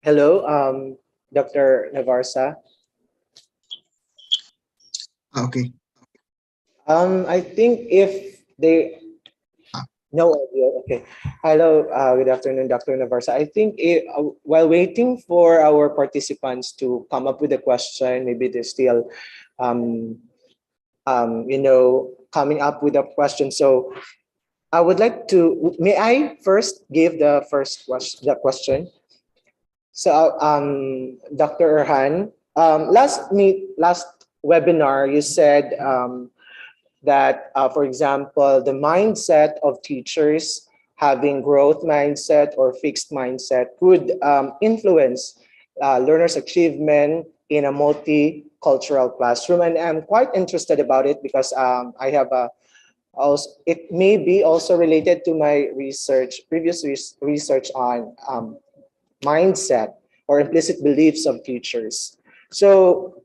C: Hello, Dr. Navarsa.
H: Okay.
C: I think if they no idea. Okay. Hello. Good afternoon, Dr. Navarsa. I think while waiting for our participants to come up with a question, maybe they're still, coming up with a question. So I would like to. May I first give the question? So, Dr. Orhan, last webinar, you said that, for example, the mindset of teachers having growth mindset or fixed mindset could influence learners' achievement in a multicultural classroom. And I'm quite interested about it because I have it may be also related to my previous research on mindset or implicit beliefs of teachers. So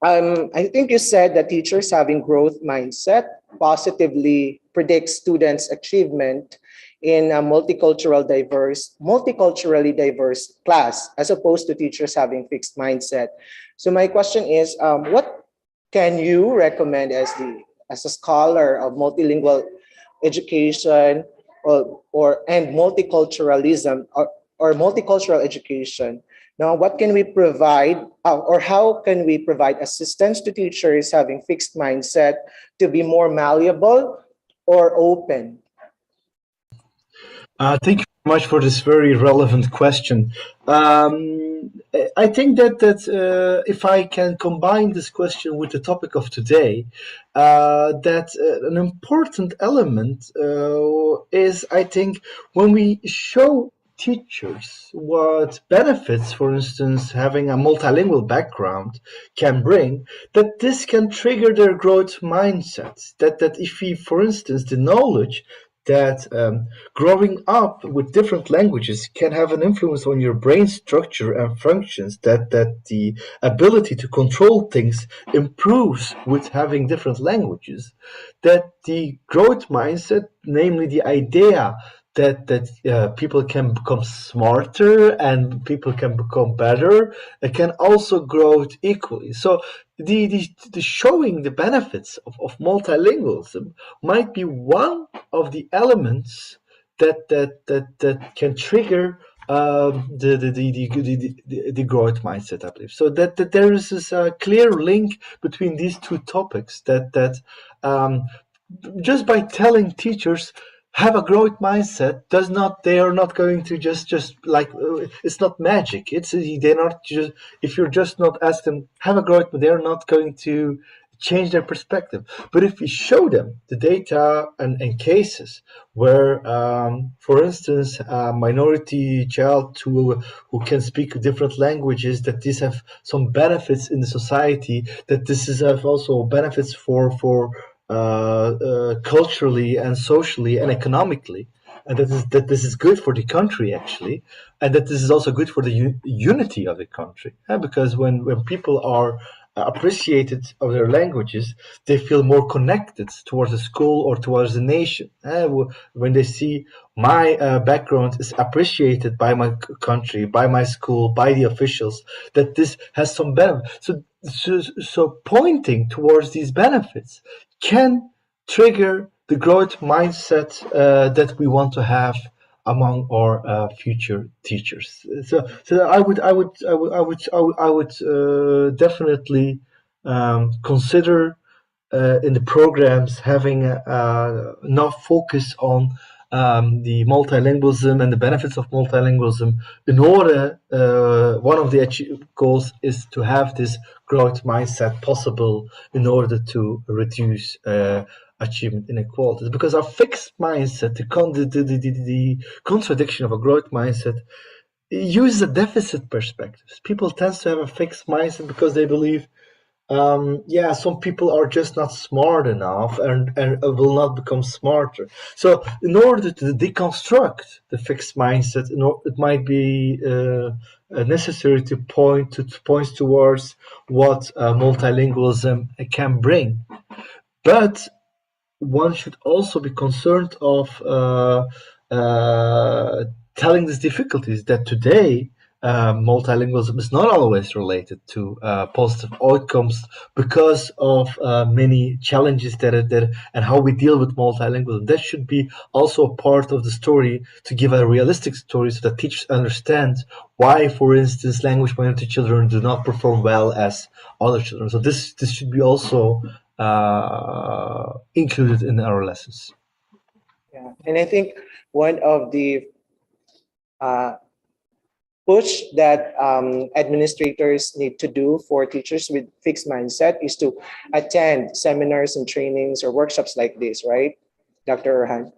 C: I think you said that teachers having growth mindset positively predicts students' achievement in a multiculturally diverse class, as opposed to teachers having fixed mindset. So my question is, what can you recommend as a scholar of multilingual education and multiculturalism or multicultural education? Now, what can we provide or how can we provide assistance to teachers having fixed mindset to be more malleable or open?
G: Thank you very much for this very relevant question. I think that if I can combine this question with the topic of today, that an important element is, I think, when we show teachers what benefits, for instance, having a multilingual background can bring, that this can trigger their growth mindset. That if we, for instance, the knowledge that growing up with different languages can have an influence on your brain structure and functions, that the ability to control things improves with having different languages, that the growth mindset, namely the idea that people can become smarter and people can become better, it can also grow equally. So the showing the benefits of multilingualism might be one of the elements that can trigger the growth mindset, I believe. So that there is this clear link between these two topics, that just by telling teachers have a growth mindset does not, they are not going to just like it's not magic. It's they're not just, if you're just not ask them have a growth, they're not going to change their perspective. But if we show them the data and cases where for instance a minority child who can speak different languages, that these have some benefits in the society, that this is have also benefits for culturally and socially and economically, and that this is good for the country actually, and that this is also good for the unity of the country. Because when people are appreciated of their languages, they feel more connected towards the school or towards the nation. When they see my background is appreciated by my country, by my school, by the officials, that this has some benefit. So pointing towards these benefits can trigger the growth mindset that we want to have among our future teachers. So I would definitely consider in the programs having enough focus on the multilingualism and the benefits of multilingualism. In order, one of the goals is to have this growth mindset possible in order to reduce achievement inequalities. Because our fixed mindset, the contradiction of a growth mindset, uses a deficit perspective. People tend to have a fixed mindset because they believe some people are just not smart enough and will not become smarter. So in order to deconstruct the fixed mindset, it might be necessary to point towards what multilingualism can bring. But one should also be concerned of telling these difficulties, that today multilingualism is not always related to positive outcomes because of many challenges that and how we deal with multilingualism. That should be also a part of the story, to give a realistic story so that teachers understand why, for instance, language minority children do not perform well as other children. So this should be also included in our lessons.
C: Yeah, and I think one of the push that administrators need to do for teachers with fixed mindset is to attend seminars and trainings or workshops like this, right, Dr. Orhan?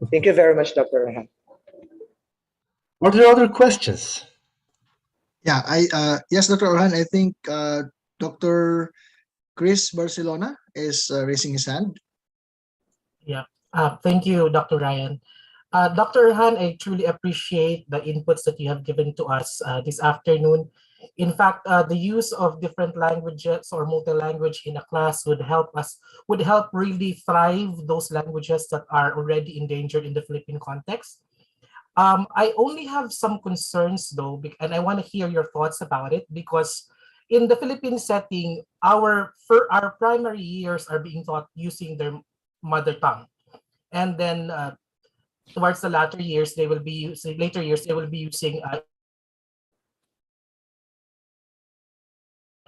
C: Thank you very much, Dr. Orhan.
G: Are there other questions?
H: Yeah, yes, Dr. Orhan, I think Dr. Chris Barcelona is raising his hand.
I: Yeah, thank you, Dr. Ryan. Dr. Han, I truly appreciate the inputs that you have given to us this afternoon. In fact, the use of different languages or multi-language in a class would help really thrive those languages that are already endangered in the Philippine context. I only have some concerns though, and I want to hear your thoughts about it, because in the Philippine setting, our primary years are being taught using their mother tongue, and then towards the later years they will be using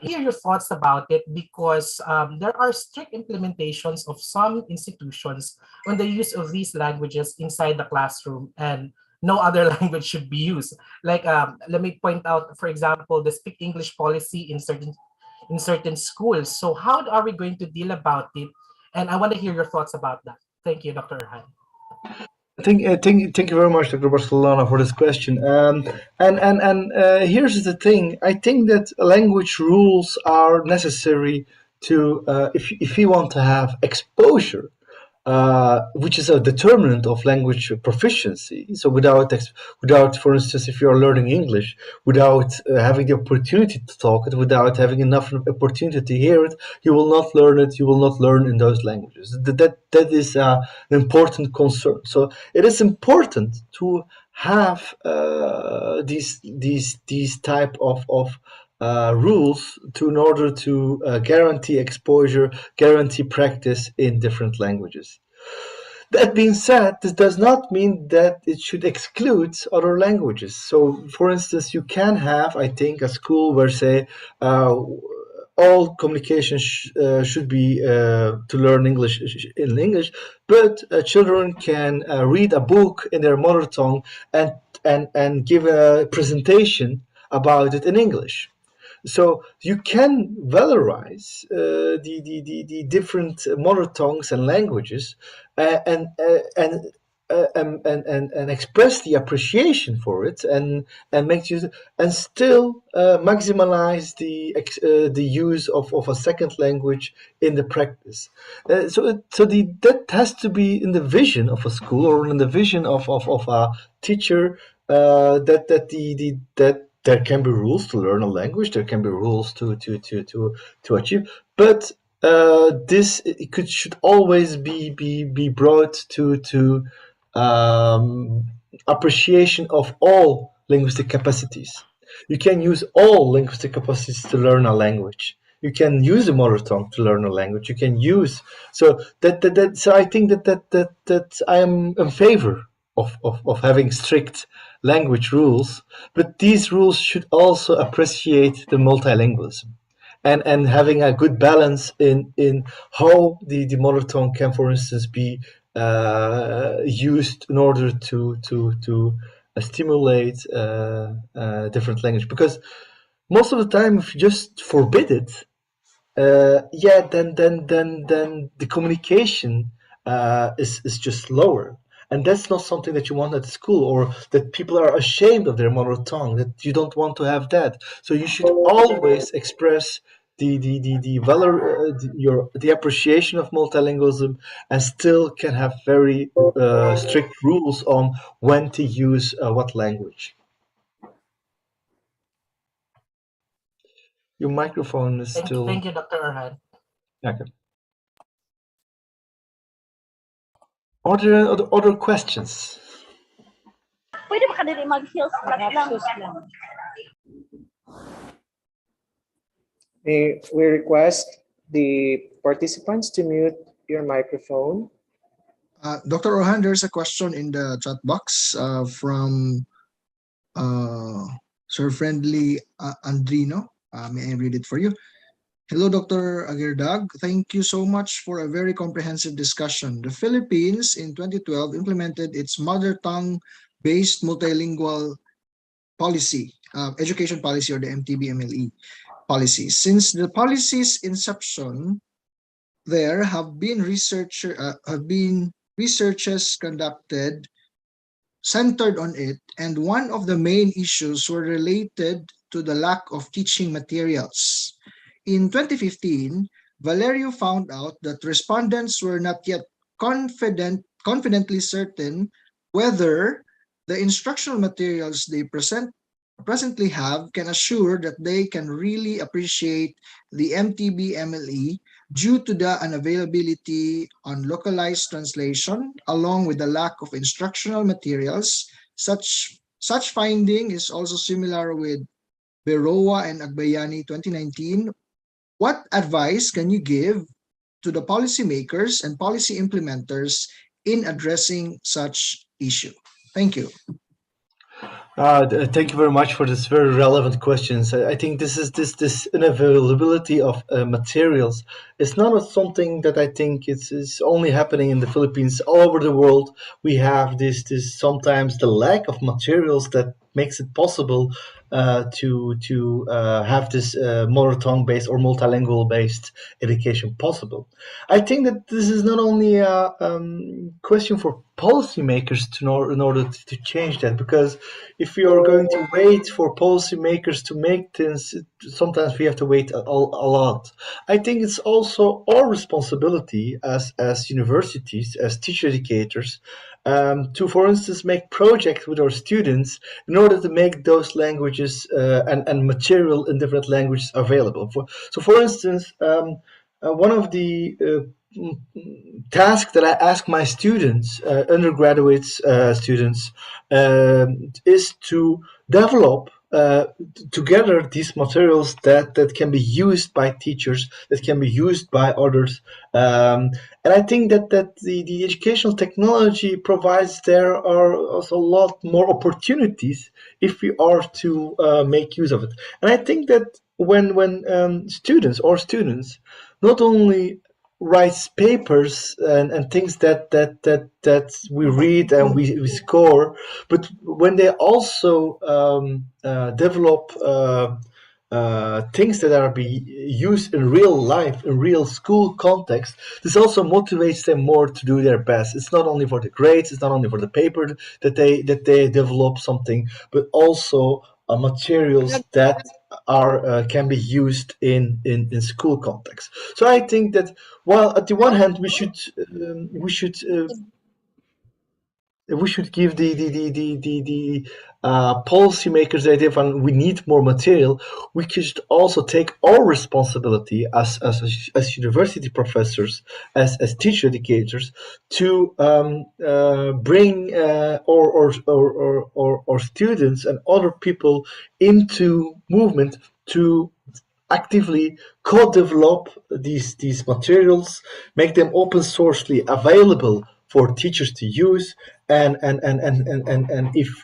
I: hear your thoughts about it, because there are strict implementations of some institutions on the use of these languages inside the classroom, and no other language should be used. Like let me point out, for example, the speak English policy in certain schools. So how are we going to deal about it? And I want to hear your thoughts about that. Thank you, Dr. Han.
G: Thank you very much, Dr. Barcelona, for this question. Here's the thing. I think that language rules are necessary to, if you want to have exposure, which is a determinant of language proficiency. So without, for instance, if you are learning English, without having the opportunity to talk it, without having enough opportunity to hear it, you will not learn it. You will not learn in those languages. That is an important concern. So it is important to have these type of rules in order to guarantee exposure, guarantee practice in different languages. That being said, this does not mean that it should exclude other languages. So, for instance, you can have, I think, a school where, say, all communication should be to learn English in English, but children can read a book in their mother tongue and give a presentation about it in English. So you can valorize the different mother tongues and languages, and express the appreciation for it, and make use, and still maximize the use of a second language in the practice. That has to be in the vision of a school, or in the vision of a teacher, that there can be rules to learn a language, there can be rules to achieve, but this should always be brought to appreciation of all linguistic capacities. You can use all linguistic capacities to learn a language. You can use the mother tongue to learn a language. You can use so I think that I am in favor of having strict language rules, but these rules should also appreciate the multilingualism, and having a good balance in how the mother tongue can, for instance, be used in order to stimulate different language. Because most of the time, if you just forbid it, then the communication is just lower, and that's not something that you want at school, or that people are ashamed of their mother tongue. That you don't want to have that. So you should always express the valor, the appreciation of multilingualism, and still can have very strict rules on when to use what language. Your microphone is still.
I: Thank you, Dr. Arhan.
G: Okay. Are there other questions?
D: Pwede ba kadiri mag-heels flat lang?
C: We request the participants to mute your microphone.
H: Dr. Orhan, there's a question in the chat box from Sir Friendly Andrino. May I read it for you? Hello, Dr. Agirdag. Thank you so much for a very comprehensive discussion. The Philippines in 2012 implemented its mother tongue-based multilingual policy, education policy, or the MTB-MLE policy. Since the policy's inception, there have been researches conducted centered on it, and one of the main issues were related to the lack of teaching materials. In 2015, Valerio found out that respondents were not yet confidently certain whether the instructional materials they presently have can assure that they can really appreciate the MTB-MLE due to the unavailability on localized translation, along with the lack of instructional materials. Such finding is also similar with Beroa and Agbayani 2019. What advice can you give to the policymakers and policy implementers in addressing such issue? Thank you.
G: Thank you very much for this very relevant questions. I think this unavailability of materials It's not something that I think is only happening in the Philippines. All over the world, we have this sometimes the lack of materials that makes it possible to have this mother tongue based or multilingual based education possible. I think that this is not only a question for policymakers to know in order to change that, because if we are going to wait for policymakers to make things, sometimes we have to wait a lot. I think it's also our responsibility as universities, as teacher educators, to, for instance, make projects with our students in order to make those languages and material in different languages available. So, for instance, one of the task that I ask my students, undergraduate students, is to develop together these materials that can be used by teachers, that can be used by others. And I think that the educational technology provides there are also a lot more opportunities if we are to make use of it. And I think that when students not only writes papers and things that we read and we score, but when they also develop things that are be used in real life, in real school context, this also motivates them more to do their best. It's not only for the grades, it's not only for the paper that they develop something, but also materials that are can be used in school context. So I think that while at the one hand we should give the policymakers the idea of we need more material, we should also take our responsibility as university professors, as teacher educators, to bring or students and other people into movement to actively co-develop these materials, make them open sourcely available for teachers to use, and if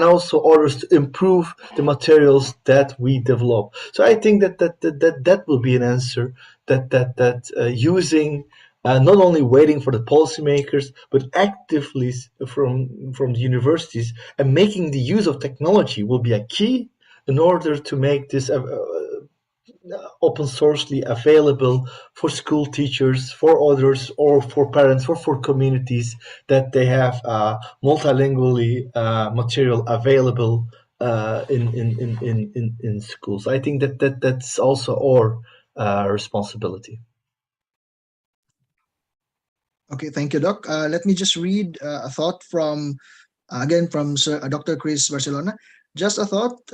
G: also others to improve the materials that we develop. So I think that will be an answer, that using not only waiting for the policymakers, but actively from the universities and making the use of technology will be a key in order to make this open sourcely available for school teachers, for others, or for parents, or for communities, that they have multilingually material available in schools. I think that's also our responsibility.
H: Okay, thank you, Doc. Let me just read a thought from, again, from Dr. Chris Barcelona. Just a thought,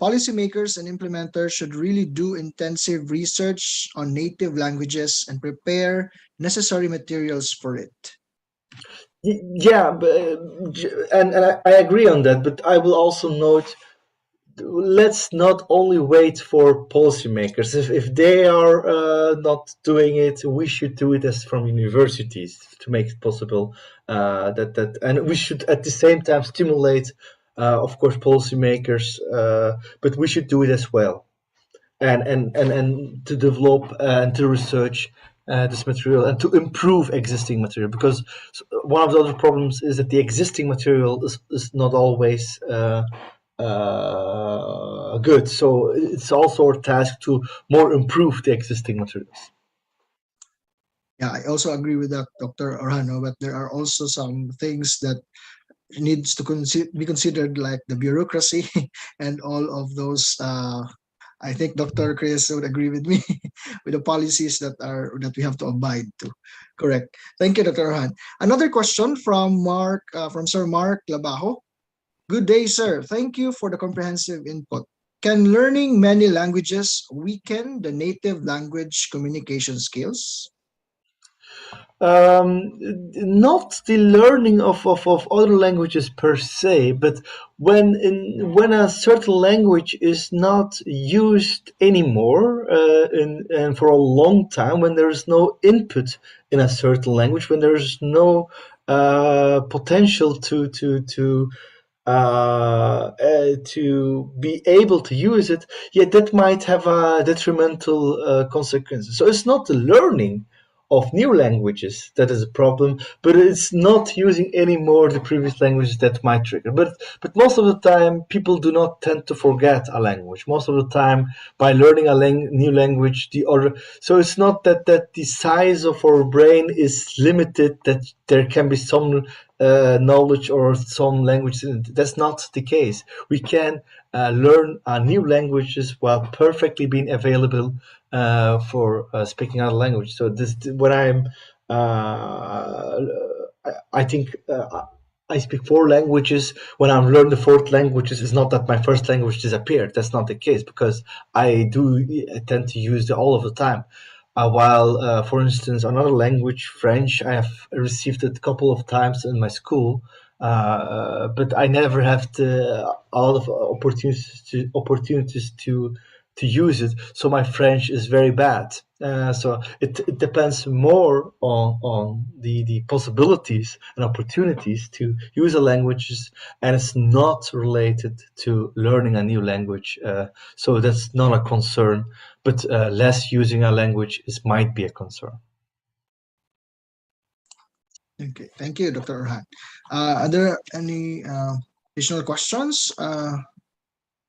H: policymakers and implementers should really do intensive research on native languages and prepare necessary materials for it.
G: Yeah, and I agree on that, but I will also note, let's not only wait for policymakers. If they are not doing it, we should do it as from universities to make it possible. And we should at the same time stimulate, of course, policymakers, but we should do it as well, and to develop and to research this material and to improve existing material, because one of the other problems is that the existing material is not always good. So it's also our task to more improve the existing materials.
H: Yeah, I also agree with that, Dr. Orhano, but there are also some things that needs to be considered, like the bureaucracy and all of those. I think Dr. Chris would agree with me with the policies that we have to abide to. Correct. Thank you, Dr. Orhan. Another question from Mark, from Sir Mark Labajo. Good day, sir. Thank you for the comprehensive input. Can learning many languages weaken the native language communication skills?
G: Not the learning of other languages per se, but when a certain language is not used anymore and for a long time, when there is no input in a certain language, when there is no potential to to be able to use it, yet that might have a detrimental consequences. So it's not the learning of new languages that is a problem, but it's not using anymore the previous languages that might trigger. But most of the time, people do not tend to forget a language. Most of the time, by learning a new language, so it's not that the size of our brain is limited, that there can be some knowledge or some languages. That's not the case. We can learn new languages while perfectly being available for speaking other language. So this, when I'm, I think I speak 4 languages. When I'm learning the 4th language, it's not that my first language disappeared. That's not the case, because I tend to use it all of the time. While, for instance, another language, French, I have received it a couple of times in my school, but I never have a lot of opportunities to use it. So my French is very bad. So it depends more on the possibilities and opportunities to use the languages, and it's not related to learning a new language. So that's not a concern, but less using a language might be a concern.
H: Okay, thank you, Dr. Orhan. Are there any additional questions?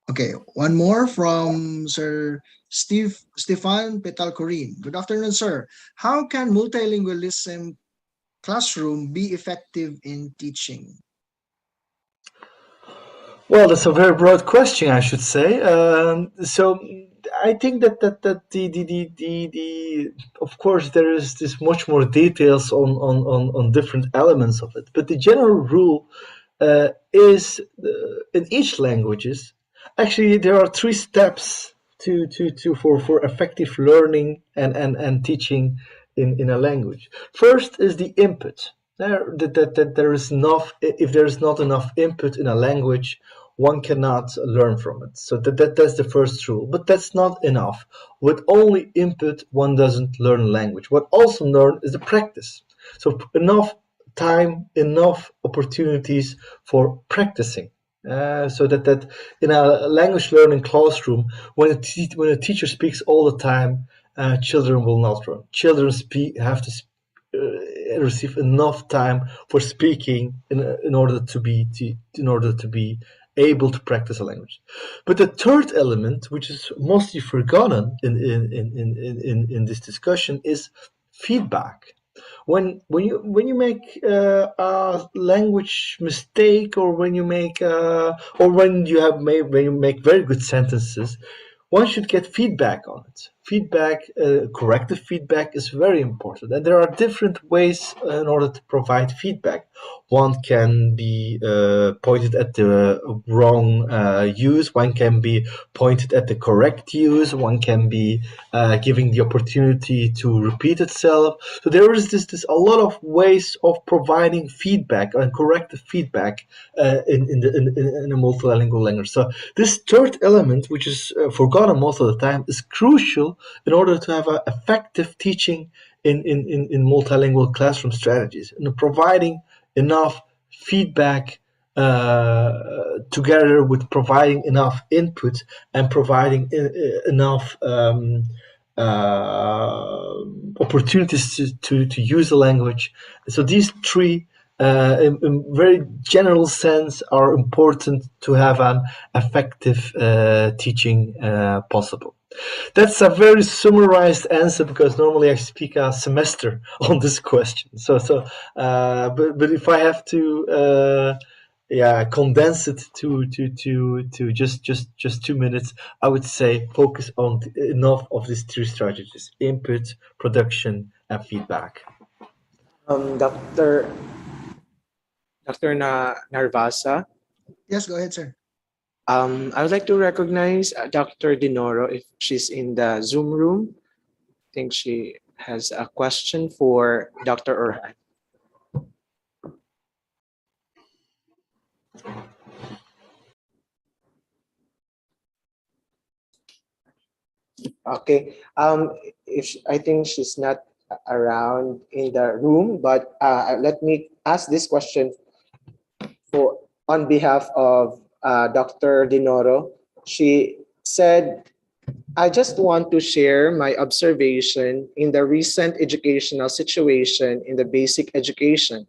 H: Okay, one more from Sir Stefan Petalcorin. Good afternoon, sir. How can multilingualism classroom be effective in teaching?
G: Well, that's a very broad question, I should say. So I think that the of course there is this much more details on different elements of it, but the general rule is in each languages. Actually, there are 3 steps for effective learning and teaching in a language. First is the input. That there is enough. If there is not enough input in a language, one cannot learn from it. So that's the first rule. But that's not enough. With only input, one doesn't learn language. What also learn is the practice. So enough time, enough opportunities for practicing. So that in a language learning classroom, when a teacher speaks all the time, children will not learn. Children have to receive enough time for speaking in order to be able to practice a language. But the third element, which is mostly forgotten in this discussion, is feedback. When you make a language mistake, or when you make when you make very good sentences, one should get feedback on it. Corrective feedback is very important, and there are different ways in order to provide feedback. One can be pointed at the wrong use. One can be pointed at the correct use. One can be giving the opportunity to repeat itself. So there is this a lot of ways of providing feedback and corrective feedback in a multilingual language. So this third element, which is forgotten most of the time, is crucial in order to have an effective teaching in multilingual classroom strategies, and providing enough feedback together with providing enough input and providing enough opportunities to use the language. So these 3 in very general sense are important to have an effective teaching possible. That's a very summarized answer, because normally I speak a semester on this question. But if I have to condense it to just 2 minutes, I would say focus on enough of these 3 strategies: input, production, and feedback.
C: Dr. Narvasa.
H: Yes, go ahead, sir.
C: I would like to recognize Dr. Dinoro if she's in the Zoom room. I think she has a question for Dr. Orhan. Okay. I think she's not around in the room, but let me ask this question for on behalf of Dr. Dinoro. She said, I just want to share my observation in the recent educational situation in the basic education.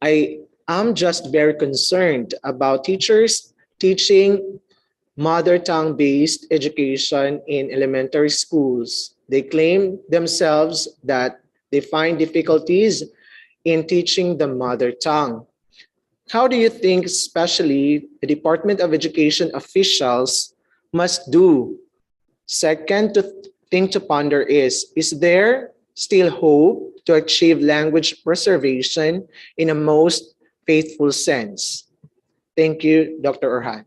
C: I am just very concerned about teachers teaching mother tongue based education in elementary schools. They claim themselves that they find difficulties in teaching the mother tongue. How do you think, especially the Department of Education officials, must do? Second thing to ponder is there still hope to achieve language preservation in a most faithful sense? Thank you, Dr. Orhan.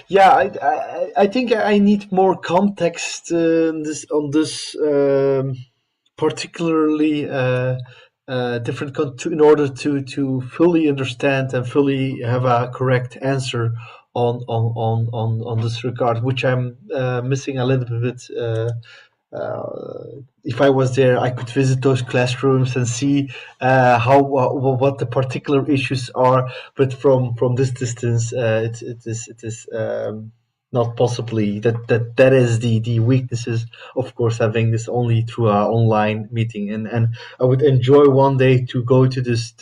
G: Yeah, I think I need more context on this particularly different in order to fully understand and fully have a correct answer on this regard, which I'm missing a little bit. If I was there, I could visit those classrooms and see how what the particular issues are. But from this distance, it is not possibly that is the weaknesses. Of course, having this only through our online meeting, and I would enjoy one day to go to this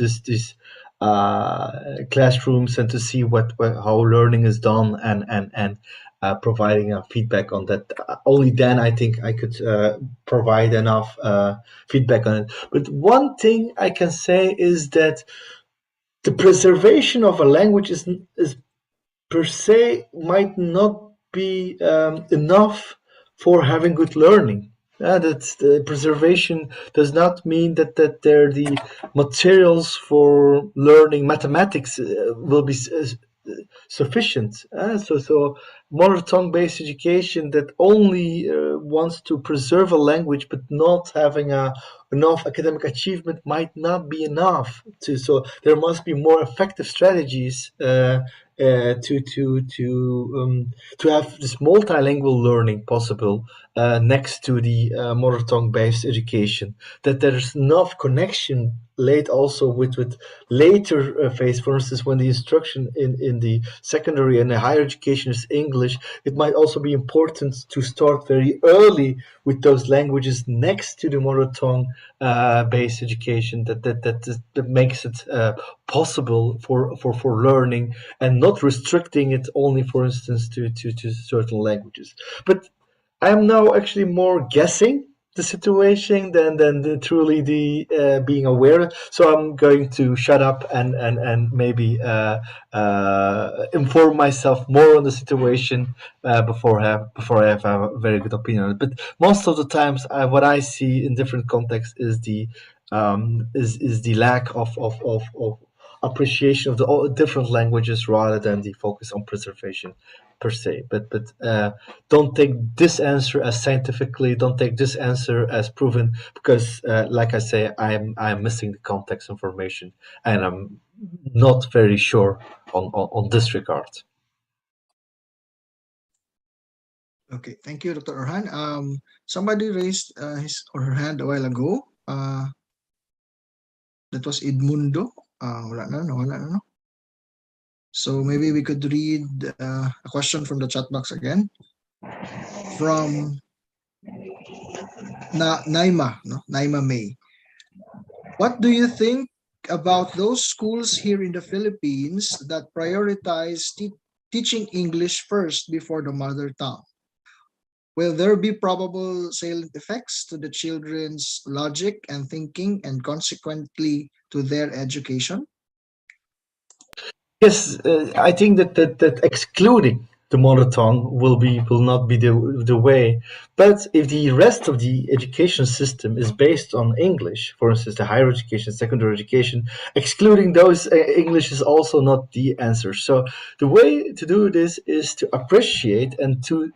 G: classrooms and to see what how learning is done and providing feedback on that. Only then I think I could provide enough feedback on it. But one thing I can say is that the preservation of a language is per se might not be enough for having good learning. That's the preservation does not mean that there the materials for learning mathematics will be sufficient. So mother tongue based education that only wants to preserve a language but not having enough academic achievement might not be enough. So there must be more effective strategies to have this multilingual learning possible next to the mother tongue based education. That there's enough connection laid also with later phase. For instance, when the instruction in the secondary and the higher education is English, it might also be important to start very early with those languages next to the mother tongue based education. That makes it possible for learning and not restricting it only, for instance, to certain languages. But I'm now actually more guessing the situation than truly the being aware. So I'm going to shut up and maybe inform myself more on the situation before I have a very good opinion on it. But most of the times, what I see in different contexts is the lack of appreciation of the different languages rather than the focus on preservation per se. But don't take this answer as scientifically. Don't take this answer as proven because, like I say, I'm missing the context information and I'm not very sure on this regard.
H: Okay, thank you, Dr. Orhan. Somebody raised his or her hand a while ago. That was Edmundo. Wala na, nawala na, no? So maybe we could read a question from the chat box again. From Naima, no? Naima May. What do you think about those schools here in the Philippines that prioritize teaching English first before the mother tongue? Will there be probable salient effects to the children's logic and thinking and consequently to their education?
G: Yes, I think that excluding the mother tongue will not be the way. But if the rest of the education system is based on English, for instance, the higher education, secondary education, excluding those, English is also not the answer. So the way to do this is to appreciate and to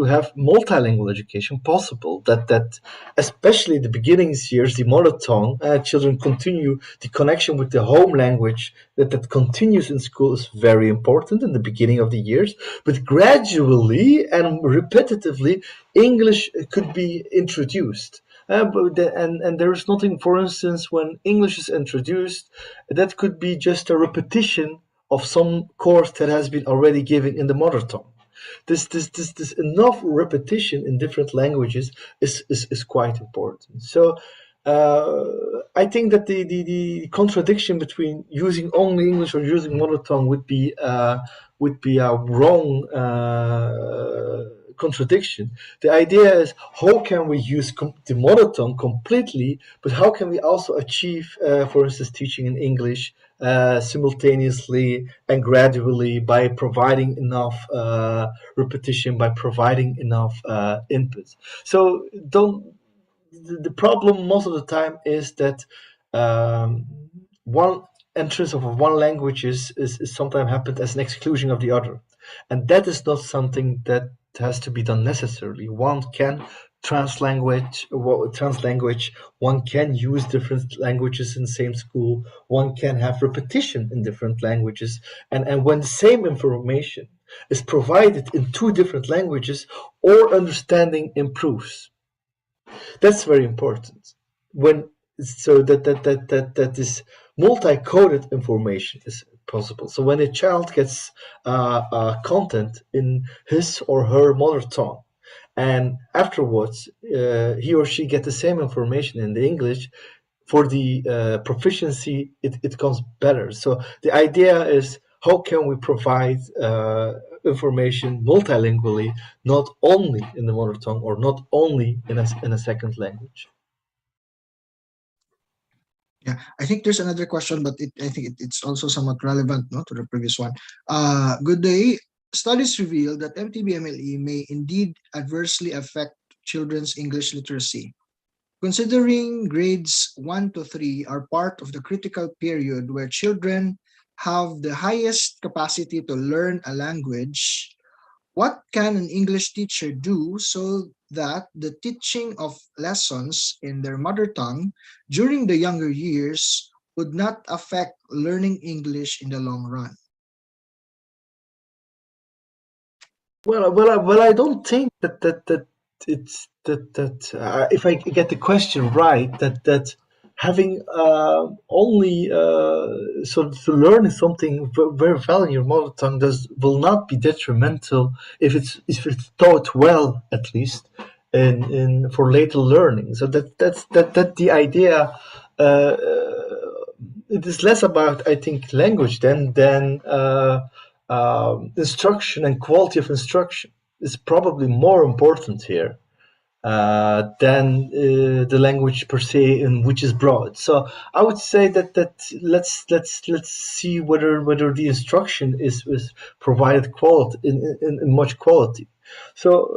G: have multilingual education possible. That especially the beginnings years, the mother tongue, children continue the connection with the home language that continues in school is very important in the beginning of the years, but gradually and repetitively, English could be introduced. And there is nothing, for instance, when English is introduced, that could be just a repetition of some course that has been already given in the mother tongue. This enough repetition in different languages is quite important. So I think that the contradiction between using only English or using mother tongue would be a wrong contradiction. The idea is, how can we use the mother tongue completely, but how can we also achieve, for instance, teaching in English simultaneously and gradually by providing enough repetition, by providing enough input. So the problem most of the time is that one entrance of one language is sometimes happened as an exclusion of the other, and that is not something that has to be done necessarily. One can translanguage. One can use different languages in the same school. One can have repetition in different languages, and when the same information is provided in two different languages, or understanding improves. That's very important. That this multi-coded information is possible. So when a child gets content in his or her mother tongue, and afterwards he or she get the same information in the English, for the proficiency, it comes better. So the idea is, how can we provide information multilingually, not only in the mother tongue or not only in a second language?
H: Yeah, I think there's another question, but I think it's also somewhat relevant, no, to the previous one. Good day. Studies reveal that MTBMLE may indeed adversely affect children's English literacy. Considering grades 1 to 3 are part of the critical period where children have the highest capacity to learn a language, what can an English teacher do so that the teaching of lessons in their mother tongue during the younger years would not affect learning English in the long run?
G: Well, I don't think that it's that if I get the question right, that having only sort of to learn something very well in your mother tongue will not be detrimental if it's taught well, at least in for later learning. So that's the idea. It is less about, I think, language than instruction, and quality of instruction is probably more important here than the language per se, in which is broad. So I would say that let's see whether the instruction is provided quality in much quality. So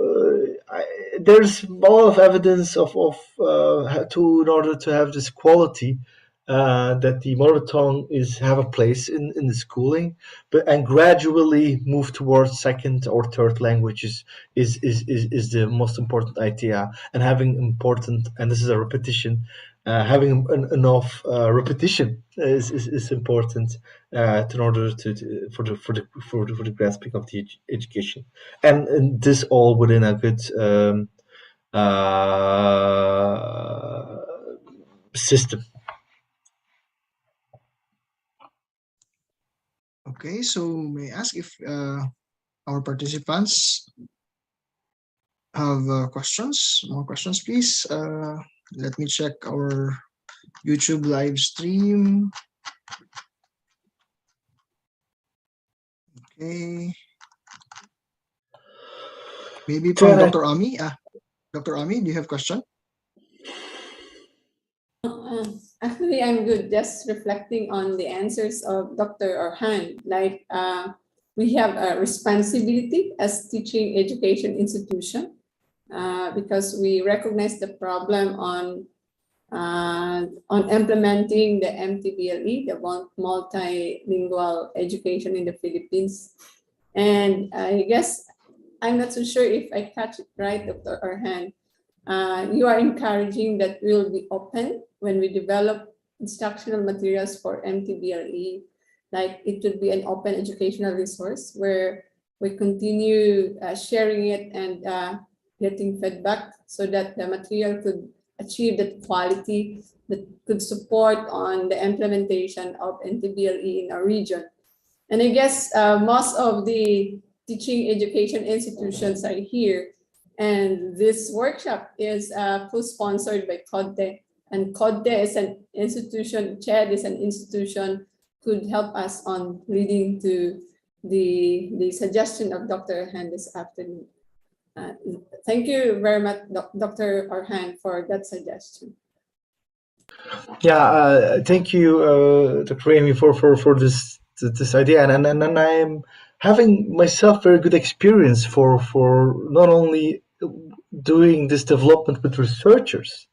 G: there's a lot of evidence of in order to have this quality, that the mother tongue have a place in the schooling, and gradually move towards second or third languages is the most important idea. And having important, and this is a repetition, having enough repetition is important in order for the grasping of the education, and this all within a good system.
H: Okay, so may I ask if our participants have questions? More questions, please. Let me check our YouTube live stream. Okay. Maybe from Dr. Ami. Dr. Ami, do you have a question?
F: Actually, I'm good. Just reflecting on the answers of Dr. Orhan. Like, we have a responsibility as teaching education institution because we recognize the problem on implementing the MTBLE, the multilingual education in the Philippines. And I guess I'm not so sure if I catch it right, Dr. Orhan. You are encouraging that we'll be open when we develop instructional materials for MTBLE, like it would be an open educational resource where we continue sharing it and getting feedback so that the material could achieve that quality that could support on the implementation of NTBLE in our region. And I guess most of the teaching education institutions are here. And this workshop is co-sponsored by CODTE. And CODTE is an institution, CHED is an institution, could help us on leading to the suggestion of Dr. Han this afternoon. Thank you very much, Dr. Orhan, for that suggestion.
G: Yeah, thank you, Dr. Amy, for this idea, and I'm having myself very good experience for not only doing this development with researchers,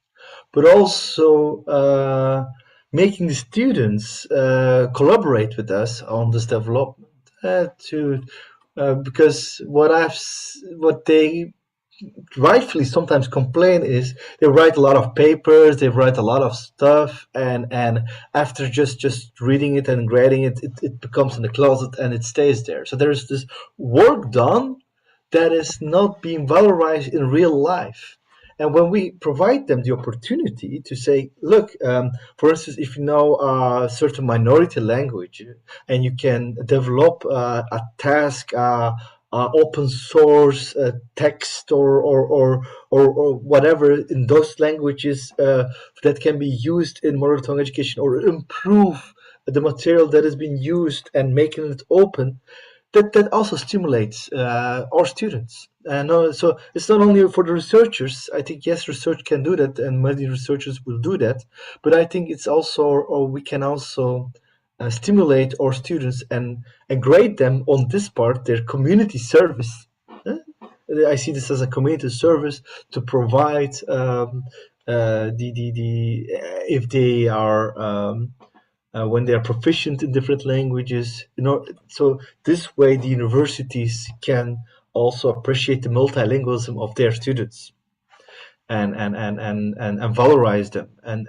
G: but also making the students collaborate with us on this development. Because what they rightfully sometimes complain is they write a lot of papers, they write a lot of stuff, and after just reading it and grading it, it becomes in the closet and it stays there. So there's this work done that is not being valorized in real life. And when we provide them the opportunity to say, look, for instance, if you know a certain minority language and you can develop a task, open source text or whatever in those languages that can be used in mother tongue education, or improve the material that is being used and making it open, that also stimulates our students. So it's not only for the researchers. I think, yes, research can do that, and many researchers will do that. But I think it's also, or we can also stimulate our students and grade them on this part, their community service. I see this as a community service to provide if they are when they are proficient in different languages, so this way the universities can also appreciate the multilingualism of their students and valorize them, and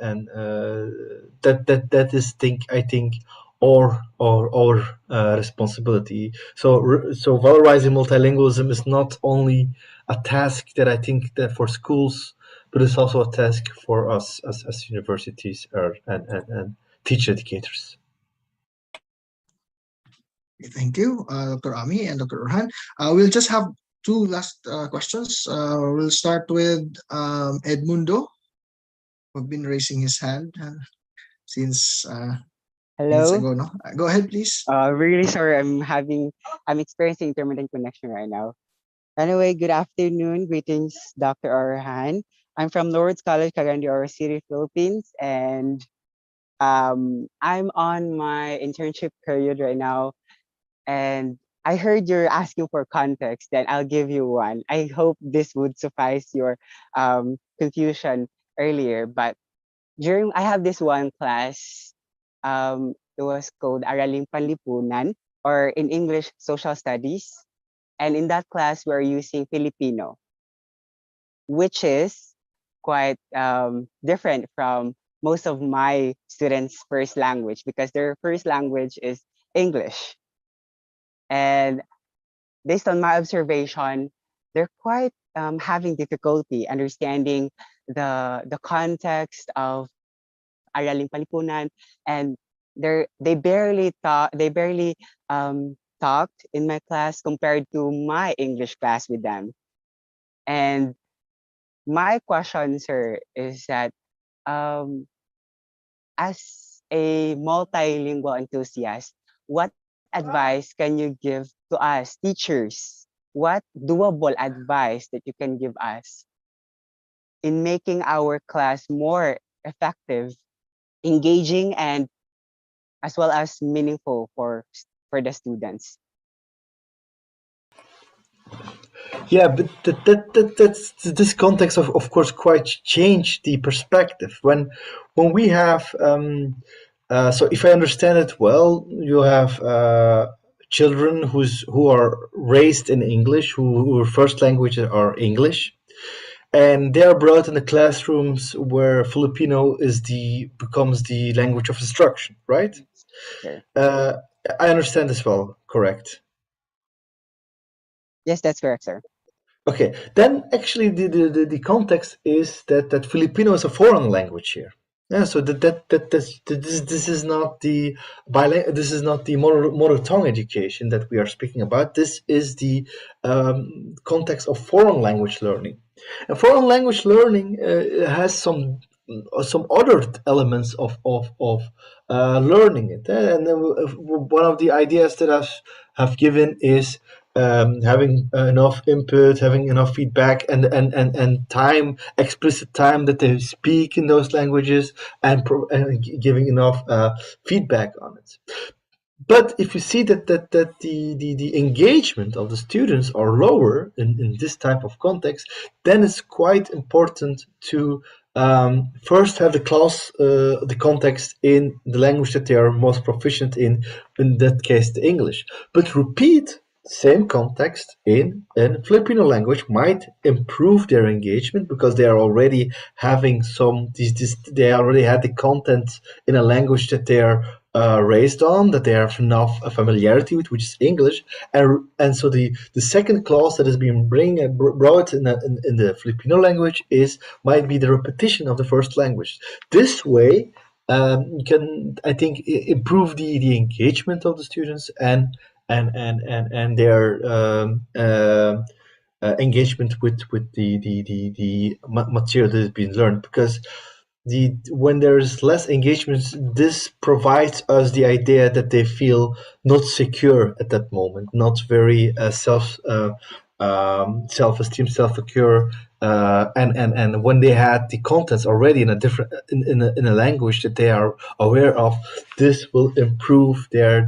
G: that is I think our responsibility. So valorizing multilingualism is not only a task that I think that for schools, but it's also a task for us as universities and teacher educators.
H: Thank you, Dr. Ami and Dr. Orhan. We'll just have two last questions. We'll start with Edmundo, who've been raising his hand since minutes
J: Hello.
H: ago. No? Go ahead, please.
J: Really sorry, I'm experiencing intermittent connection right now. Anyway, good afternoon. Greetings, Dr. Orhan. I'm from Lawrence College, Cagayan de Oro City, Philippines, and I'm on my internship period right now. And I heard you're asking for context, then I'll give you one. I hope this would suffice your confusion earlier. But I have this one class, it was called Araling Panlipunan, or in English, Social Studies. And in that class, we're using Filipino, which is quite different from most of my students' first language, because their first language is English. And based on my observation, they're quite having difficulty understanding the context of Araling Palipunan, and they barely talked in my class compared to my English class with them. And my question, sir, is that as a multilingual enthusiast, what advice can you give to us teachers? What doable advice that you can give us in making our class more effective, engaging, and as well as meaningful for the students?
G: Yeah, but that's this context of course quite changed the perspective when we have so if I understand it well, you have children who are raised in English, whose first language are English, and they are brought in the classrooms where Filipino becomes the language of instruction, right?
J: Sure.
G: I understand this well, correct?
J: Yes, that's correct, sir.
G: Okay, then actually the context is that Filipino is a foreign language here. Yeah, so this is not the this is not the mother tongue education that we are speaking about. This is the context of foreign language learning, and foreign language learning has some other elements of learning it. And one of the ideas that I have given is having enough input, having enough feedback, and time, explicit time that they speak in those languages, and giving enough feedback on it. But if you see that the engagement of the students are lower in this type of context, then it's quite important to first have the class, the context in the language that they are most proficient in that case, the English. But repeat same context in Filipino language might improve their engagement because they are already having they already had the content in a language that they are raised on, that they have enough familiarity with, which is English, and so the second clause that is being brought in the Filipino language might be the repetition of the first language. This way, you can, I think, improve the engagement of the students and their engagement with the material that has been learned, because when there's less engagement, this provides us the idea that they feel not secure at that moment, not very self-esteem, self-secure, and when they had the contents already in a different in a language that they are aware of, this will improve their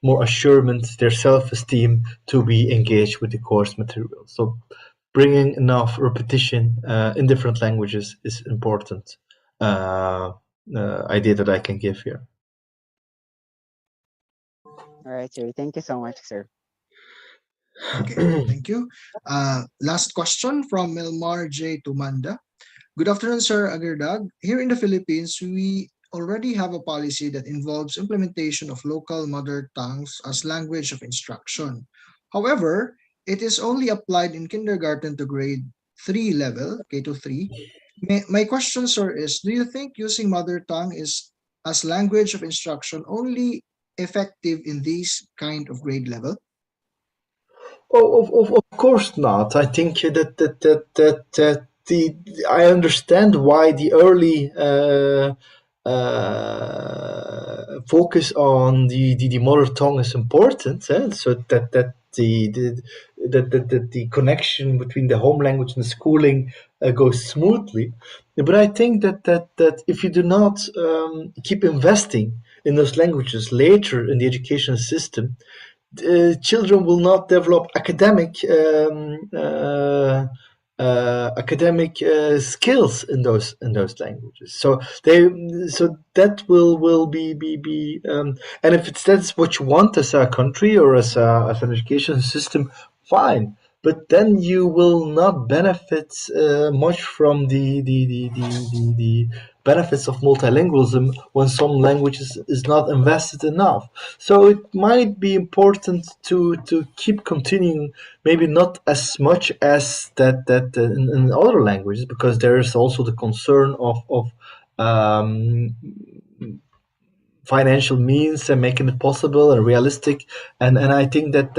G: more assurance, their self-esteem to be engaged with the course material. So bringing enough repetition in different languages is important idea that I can give here.
J: All right, sir. Thank you so much, sir.
H: Okay, thank you. Last question from Melmar J. Tumanda. Good afternoon, Sir Agirdag. Here in the Philippines, we already have a policy that involves implementation of local mother tongues as language of instruction. However, it is only applied in kindergarten to grade 3 level, K to 3. My question, sir, is do you think using mother tongue is as language of instruction only effective in this kind of grade level?
G: Of course not. I think that I understand why the early focus on the mother tongue is important, so that the connection between the home language and the schooling goes smoothly. But I think that if you do not keep investing in those languages later in the education system, children will not develop academic skills in those languages. So that will be and if that's what you want as a country or as an education system, fine. But then you will not benefit much from the benefits of multilingualism when some languages is not invested enough. So it might be important to keep continuing, maybe not as much as that in other languages, because there is also the concern of financial means and making it possible and realistic. And I think that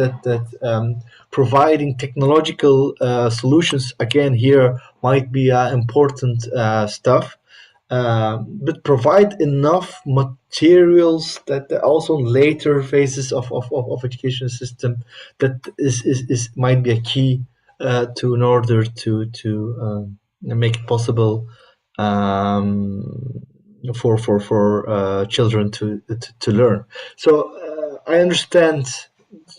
G: providing technological solutions again here might be important stuff. But provide enough materials that also later phases of education system that is might be a key to in order to make it possible for children to learn. So I understand,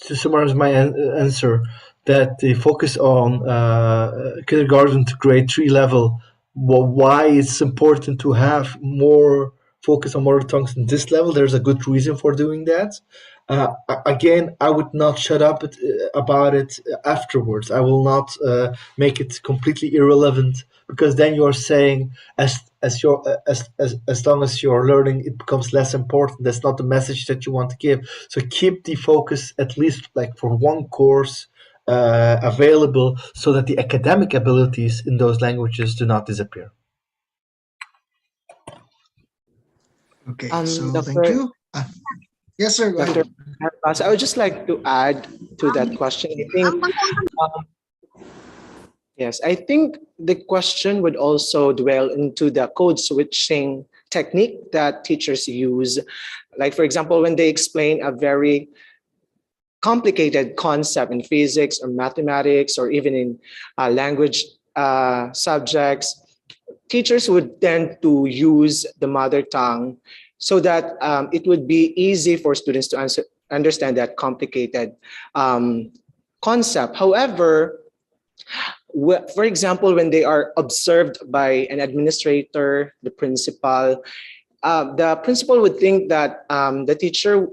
G: to summarize my answer, that the focus on kindergarten to grade 3 level, why it's important to have more focus on mother tongues in this level. There's a good reason for doing that. Again, I would not shut up about it afterwards. I will not make it completely irrelevant, because then you're saying as long as you're learning, it becomes less important. That's not the message that you want to give. So keep the focus, at least like for one course, available so that the academic abilities in those languages do not disappear.
H: Okay, so thank
C: Dr.
H: you. Yes, sir, go
C: Dr.
H: ahead.
C: I would just like to add to that question. I think, yes, I think the question would also dwell into the code switching technique that teachers use. Like, for example, when they explain a very complicated concept in physics or mathematics or even in language subjects, teachers would tend to use the mother tongue so that it would be easy for students to understand that complicated concept. However, for example, when they are observed by an administrator, the principal would think that the teacher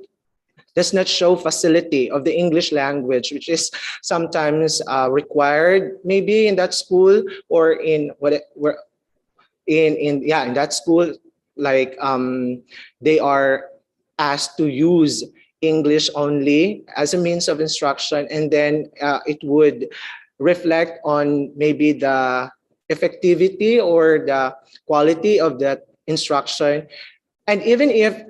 C: does not show facility of the English language, which is sometimes required maybe in that school or in in that school, like they are asked to use English only as a means of instruction, and then it would reflect on maybe the effectivity or the quality of that instruction. And even if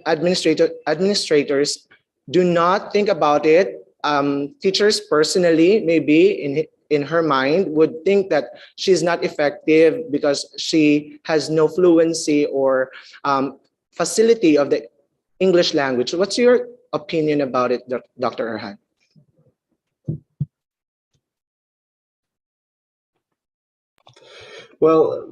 C: administrators do not think about it, teachers personally, maybe in her mind, would think that she's not effective because she has no fluency or facility of the English language. What's your opinion about it, Dr. Erhan?
G: Well,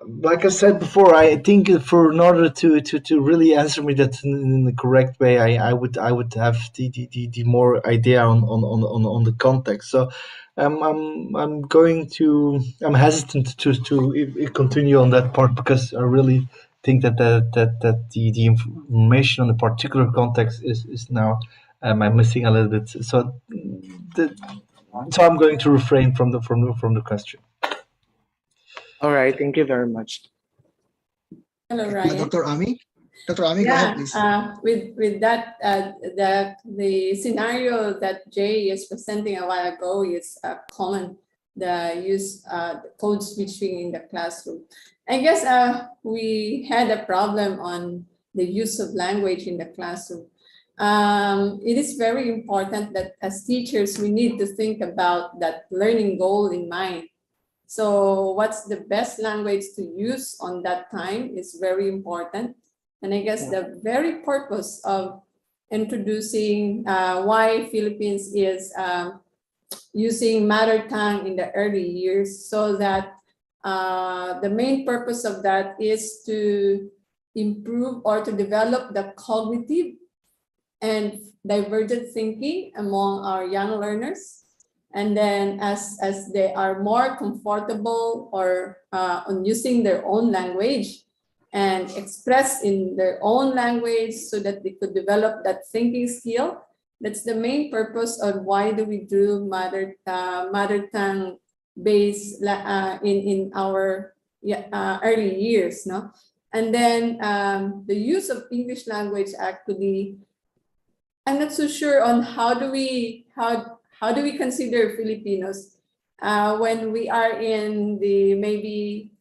G: like I said before, I think in order to really answer me that in the correct way, I would have the more idea on the context. So I'm hesitant to continue on that part because I really think that the information on the particular context is now I'm missing a little bit. So so I'm going to refrain from the question.
C: All right, thank you very much.
F: Hello, Ryan.
H: Dr. Ami? Dr. Ami, go ahead, please.
F: With that, the scenario that Jay is presenting a while ago is common, the use code switching in the classroom. I guess we had a problem on the use of language in the classroom. It is very important that as teachers, we need to think about that learning goal in mind. So what's the best language to use on that time is very important. And I guess the very purpose of introducing why Philippines is using mother tongue in the early years, so that the main purpose of that is to improve or to develop the cognitive and divergent thinking among our young learners. And then as they are more comfortable or on using their own language and express in their own language so that they could develop that thinking skill, that's the main purpose of why do we do mother tongue based in our early years, no? And then the use of English language actually, I'm not so sure on how do we consider Filipinos when we are in the maybe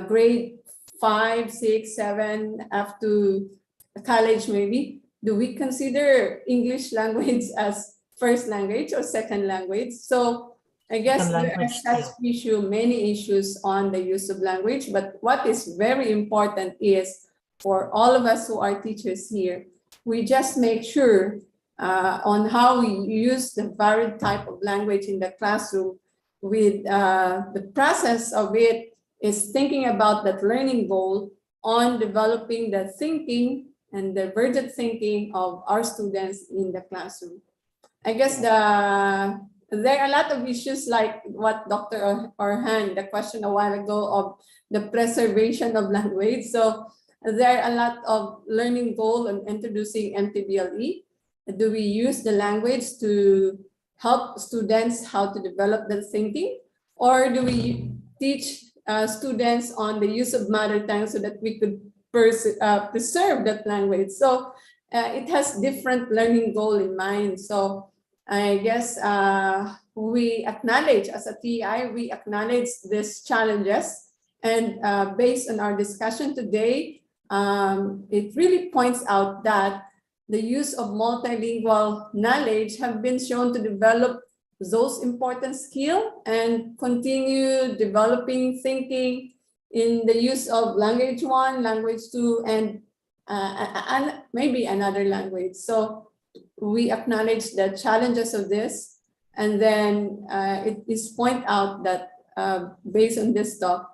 F: grade 5, 6, 7 up to college maybe? Do we consider English language as first language or second language? So I guess there are such many issues on the use of language, but what is very important is for all of us who are teachers here, we just make sure on how we use the varied type of language in the classroom with the process of it is thinking about that learning goal on developing the thinking and divergent thinking of our students in the classroom. I guess there are a lot of issues like what Dr. Orhan, the question a while ago of the preservation of language. So there are a lot of learning goal on introducing MTBLE. Do we use the language to help students how to develop their thinking? Or do we teach students on the use of mother tongue so that we could preserve that language? So it has different learning goal in mind. So I guess we acknowledge, as a TI, we acknowledge these challenges. And based on our discussion today, it really points out that the use of multilingual knowledge have been shown to develop those important skills and continue developing thinking in the use of language 1, language 2, and maybe another language. So we acknowledge the challenges of this, and then it is point out that based on this talk,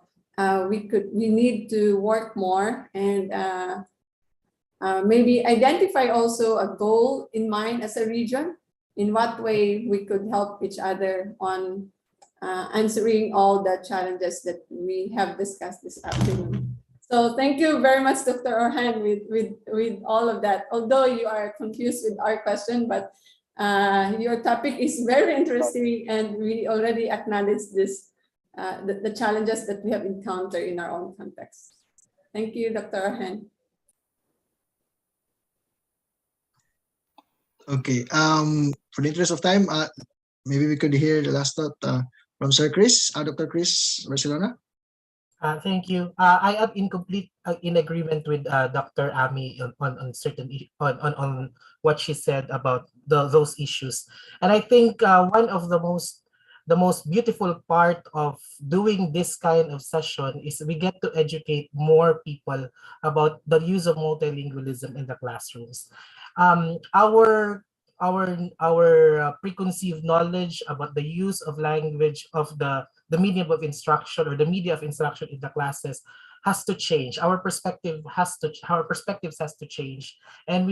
F: we need to work more and maybe identify also a goal in mind as a region, in what way we could help each other on answering all the challenges that we have discussed this afternoon. So thank you very much, Dr. Orhan, with all of that. Although you are confused with our question, but your topic is very interesting, and we already acknowledge this, the challenges that we have encountered in our own context. Thank you, Dr. Orhan.
H: Okay. For the interest of time, maybe we could hear the last thought from Sir Chris, Dr. Chris Barcelona.
I: Thank you. I am in agreement with Dr. Ami on certain on what she said about those issues, and I think one of the most beautiful part of doing this kind of session is we get to educate more people about the use of multilingualism in the classrooms. Our preconceived knowledge about the use of language of the medium of instruction or the media of instruction in the classes has to change. Our perspectives has to change, and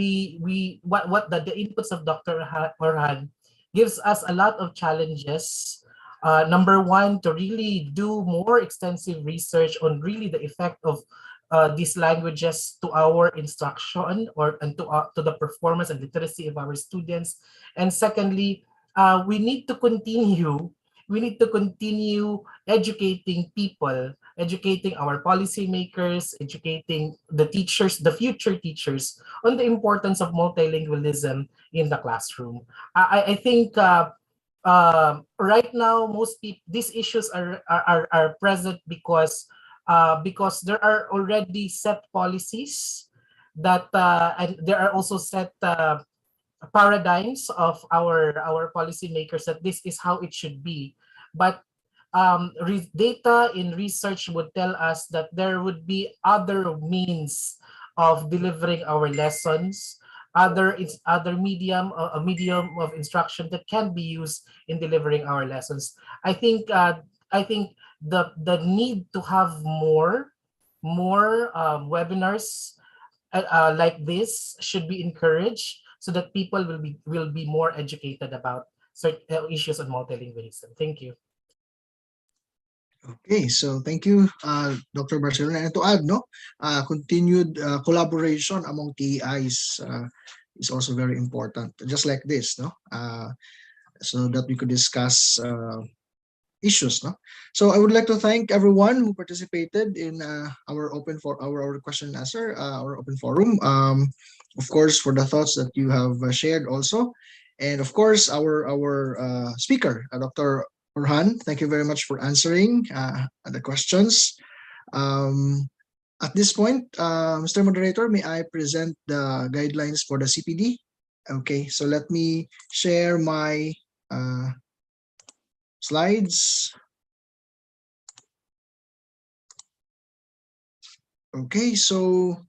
I: what the inputs of Dr. Orhan gives us a lot of challenges. Number one, to really do more extensive research on really the effect of these languages to our instruction and to the performance and literacy of our students. And secondly, we need to continue educating people, educating our policymakers, educating the teachers, the future teachers, on the importance of multilingualism in the classroom. I think right now most people, these issues are present because there are already set policies that and there are also set paradigms of our policymakers that this is how it should be. But data in research would tell us that there would be other means of delivering our lessons, other medium, a medium of instruction that can be used in delivering our lessons. I think the need to have more webinars like this should be encouraged, so that people will be more educated about certain issues on multilingualism. Thank you.
H: Okay, so thank you, Dr. Barcelona. And to add, continued collaboration among TEIs is also very important, just like this, so that we could discuss issues. So I would like to thank everyone who participated in our question and answer, our open forum. Of course, for the thoughts that you have shared also, and of course our speaker, Dr. Orhan. Thank you very much for answering the questions. At this point, Mr. Moderator, may I present the guidelines for the CPD? Okay, so let me share my slides. Okay, so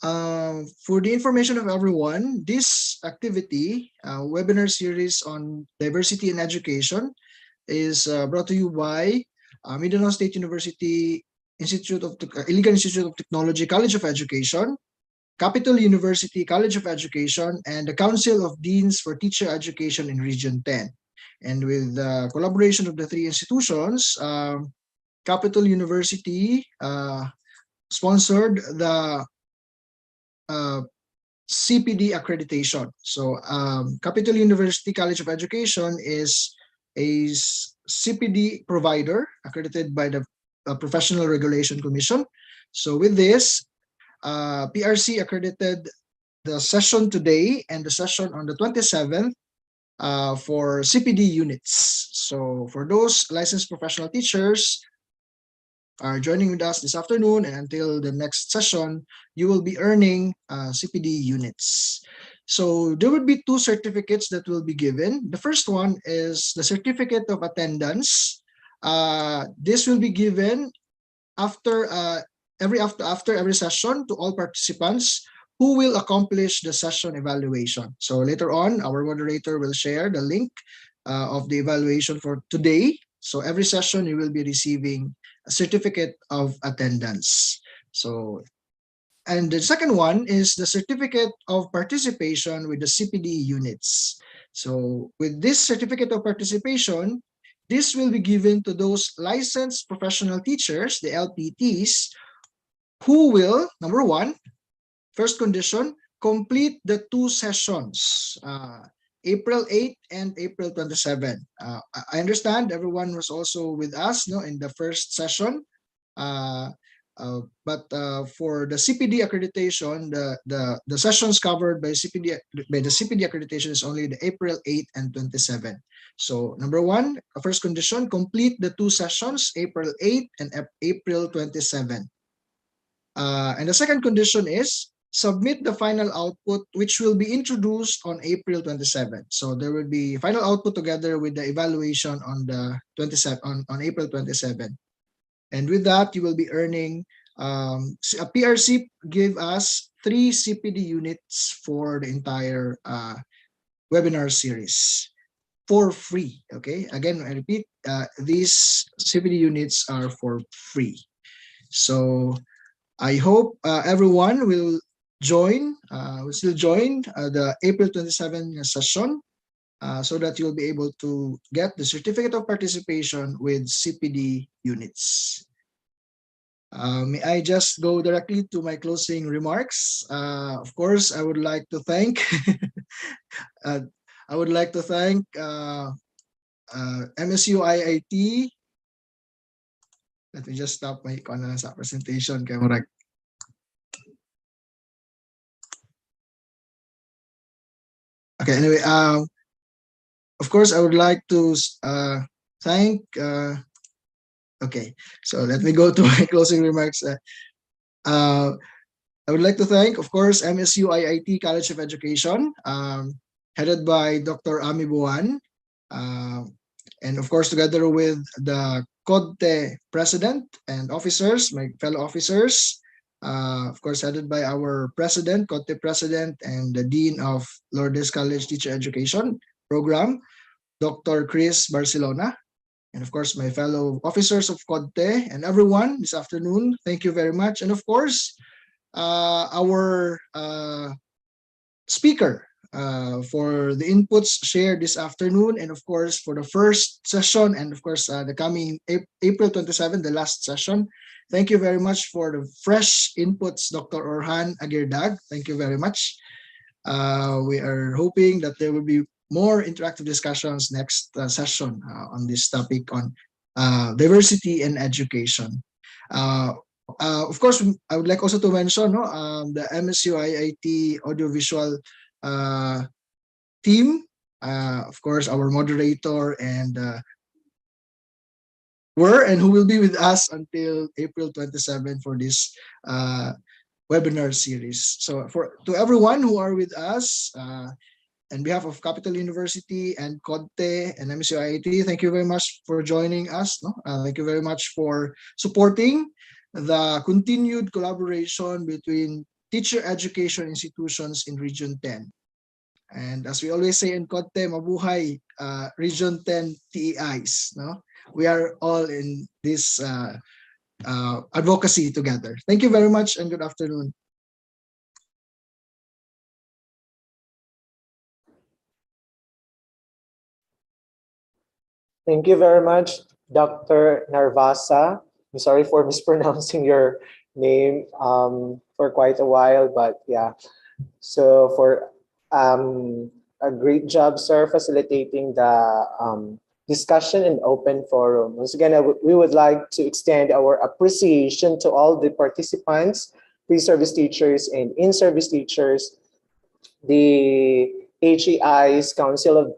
H: for the information of everyone, this activity, webinar series on diversity in education, is brought to you by Mindanao State University Iligan Institute of Technology College of Education, Capital University College of Education, and the Council of Deans for Teacher Education in Region 10. And with the collaboration of the three institutions, Capital University sponsored the CPD accreditation. So Capital University College of Education is a CPD provider accredited by the Professional Regulation Commission. So with this, PRC accredited the session today and the session on the 27th for CPD units. So for those licensed professional teachers are joining with us this afternoon and until the next session, you will be earning CPD units. So there will be 2 certificates that will be given. The first one is the certificate of attendance. This will be given after every session to all participants who will accomplish the session evaluation. So later on, our moderator will share the link of the evaluation for today. So every session you will be receiving a certificate of attendance. So, and the second one is the certificate of participation with the CPD units. So with this certificate of participation, this will be given to those licensed professional teachers, the LPTs, who will, number one, first condition, complete the 2 sessions, April 8 and April 27. I understand everyone was also with us in the first session, but for the CPD accreditation, the sessions covered by the CPD accreditation is only the April 8 and 27. So number one, first condition, complete the 2 sessions, April 8 and April 27. And the second condition is submit the final output, which will be introduced on April 27. So there will be final output together with the evaluation on the 27 on April 27. And with that, you will be earning a PRC gave us 3 CPD units for the entire webinar series for free. Okay, again, I repeat, these CPD units are for free. So I hope everyone will still join the April 27 session so that you'll be able to get the certificate of participation with CPD units. May I just go directly to my closing remarks? Of course, I would like to thank MSU-IIT. Let me just stop my presentation. Okay, anyway, of course, I would like to thank, okay, so let me go to my closing remarks. I would like to thank, of course, MSU-IIT College of Education, headed by Dr. Ami Buwan, and of course, together with the CODTE president and officers, my fellow officers, of course, headed by our president, CODTE president, and the dean of Lourdes College Teacher Education Program, Dr. Chris Barcelona, and of course, my fellow officers of CODTE and everyone this afternoon. Thank you very much. And of course, our speaker for the inputs shared this afternoon, and of course, for the first session, and of course, the coming April 27, the last session. Thank you very much for the fresh inputs, Dr. Orhan Agirdag. Thank you very much. We are hoping that there will be more interactive discussions next session on this topic on diversity in education. Of course, I would like also to mention the MSU-IIT audiovisual team, of course, our moderator and who will be with us until April 27 for this webinar series. So to everyone who are with us, on behalf of Capital University and CODTE and MSU-IIT, thank you very much for joining us. Thank you very much for supporting the continued collaboration between teacher education institutions in Region 10. And as we always say in CODTE, mabuhay Region 10 TEIs. We are all in this advocacy together. Thank you very much and good afternoon.
C: Thank you very much, Dr. Narvasa. I'm sorry for mispronouncing your name for quite a while, but yeah. So for a great job, sir, facilitating the discussion and open forum. Once again, we would like to extend our appreciation to all the participants, pre-service teachers and in-service teachers, the HEI's Council of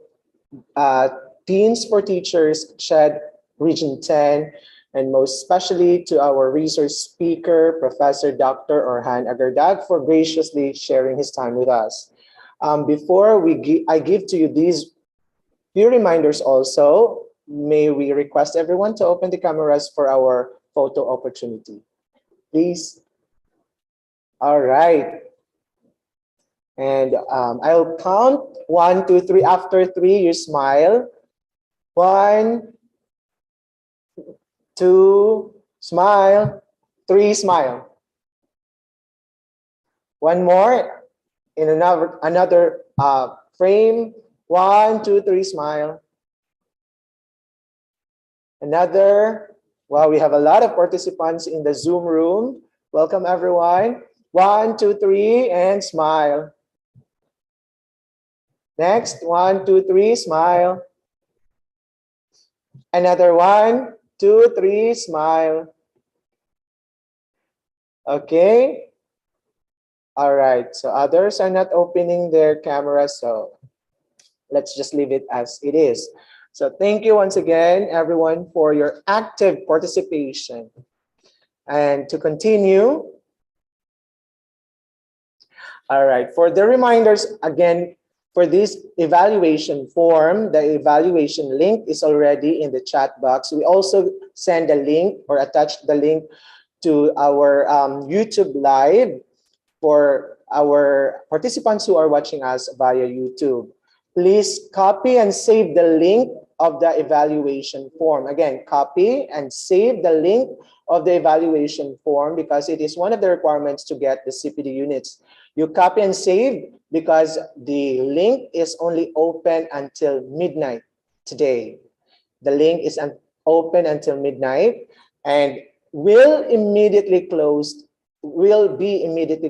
C: uh, Teens for Teachers, CHED Region 10, and most especially to our resource speaker, Professor Dr. Orhan Agardag, for graciously sharing his time with us. Before I give to you these few reminders also, may we request everyone to open the cameras for our photo opportunity. Please. All right. And I'll count 1, 2, 3. After 3, you smile. 1, 2, smile. 3, smile. One more in another frame. 1, 2, 3, smile. Another. Wow, we have a lot of participants in the Zoom room. Welcome everyone. 1, 2, 3, and smile. Next, 1, 2, 3, smile. Another 1, 2, 3, smile. Okay. All right. So others are not opening their cameras, so let's just leave it as it is. So thank you once again, everyone, for your active participation. And to continue, all right, for the reminders, again, for this evaluation form, the evaluation link is already in the chat box. We also send a link or attach the link to our YouTube Live for our participants who are watching us via YouTube. Please copy and save the link of the evaluation form. Again, copy and save the link of the evaluation form because it is one of the requirements to get the CPD units. You copy and save because the link is only open until midnight today. The link is open until midnight and will be immediately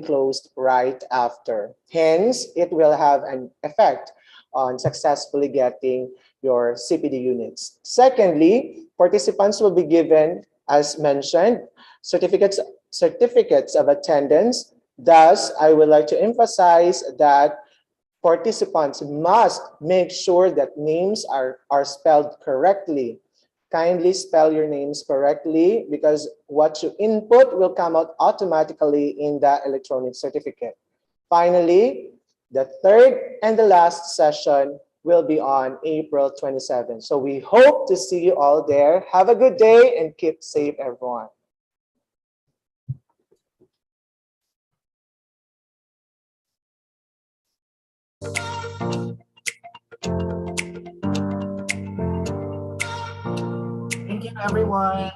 C: closed right after. Hence, it will have an effect on successfully getting your CPD units. Secondly, participants will be given, as mentioned, certificates of attendance. Thus, I would like to emphasize that participants must make sure that names are spelled correctly. Kindly spell your names correctly because what you input will come out automatically in the electronic certificate. Finally, the third and the last session will be on April 27th. So we hope to see you all there. Have a good day and keep safe, everyone.
I: Thank you, everyone.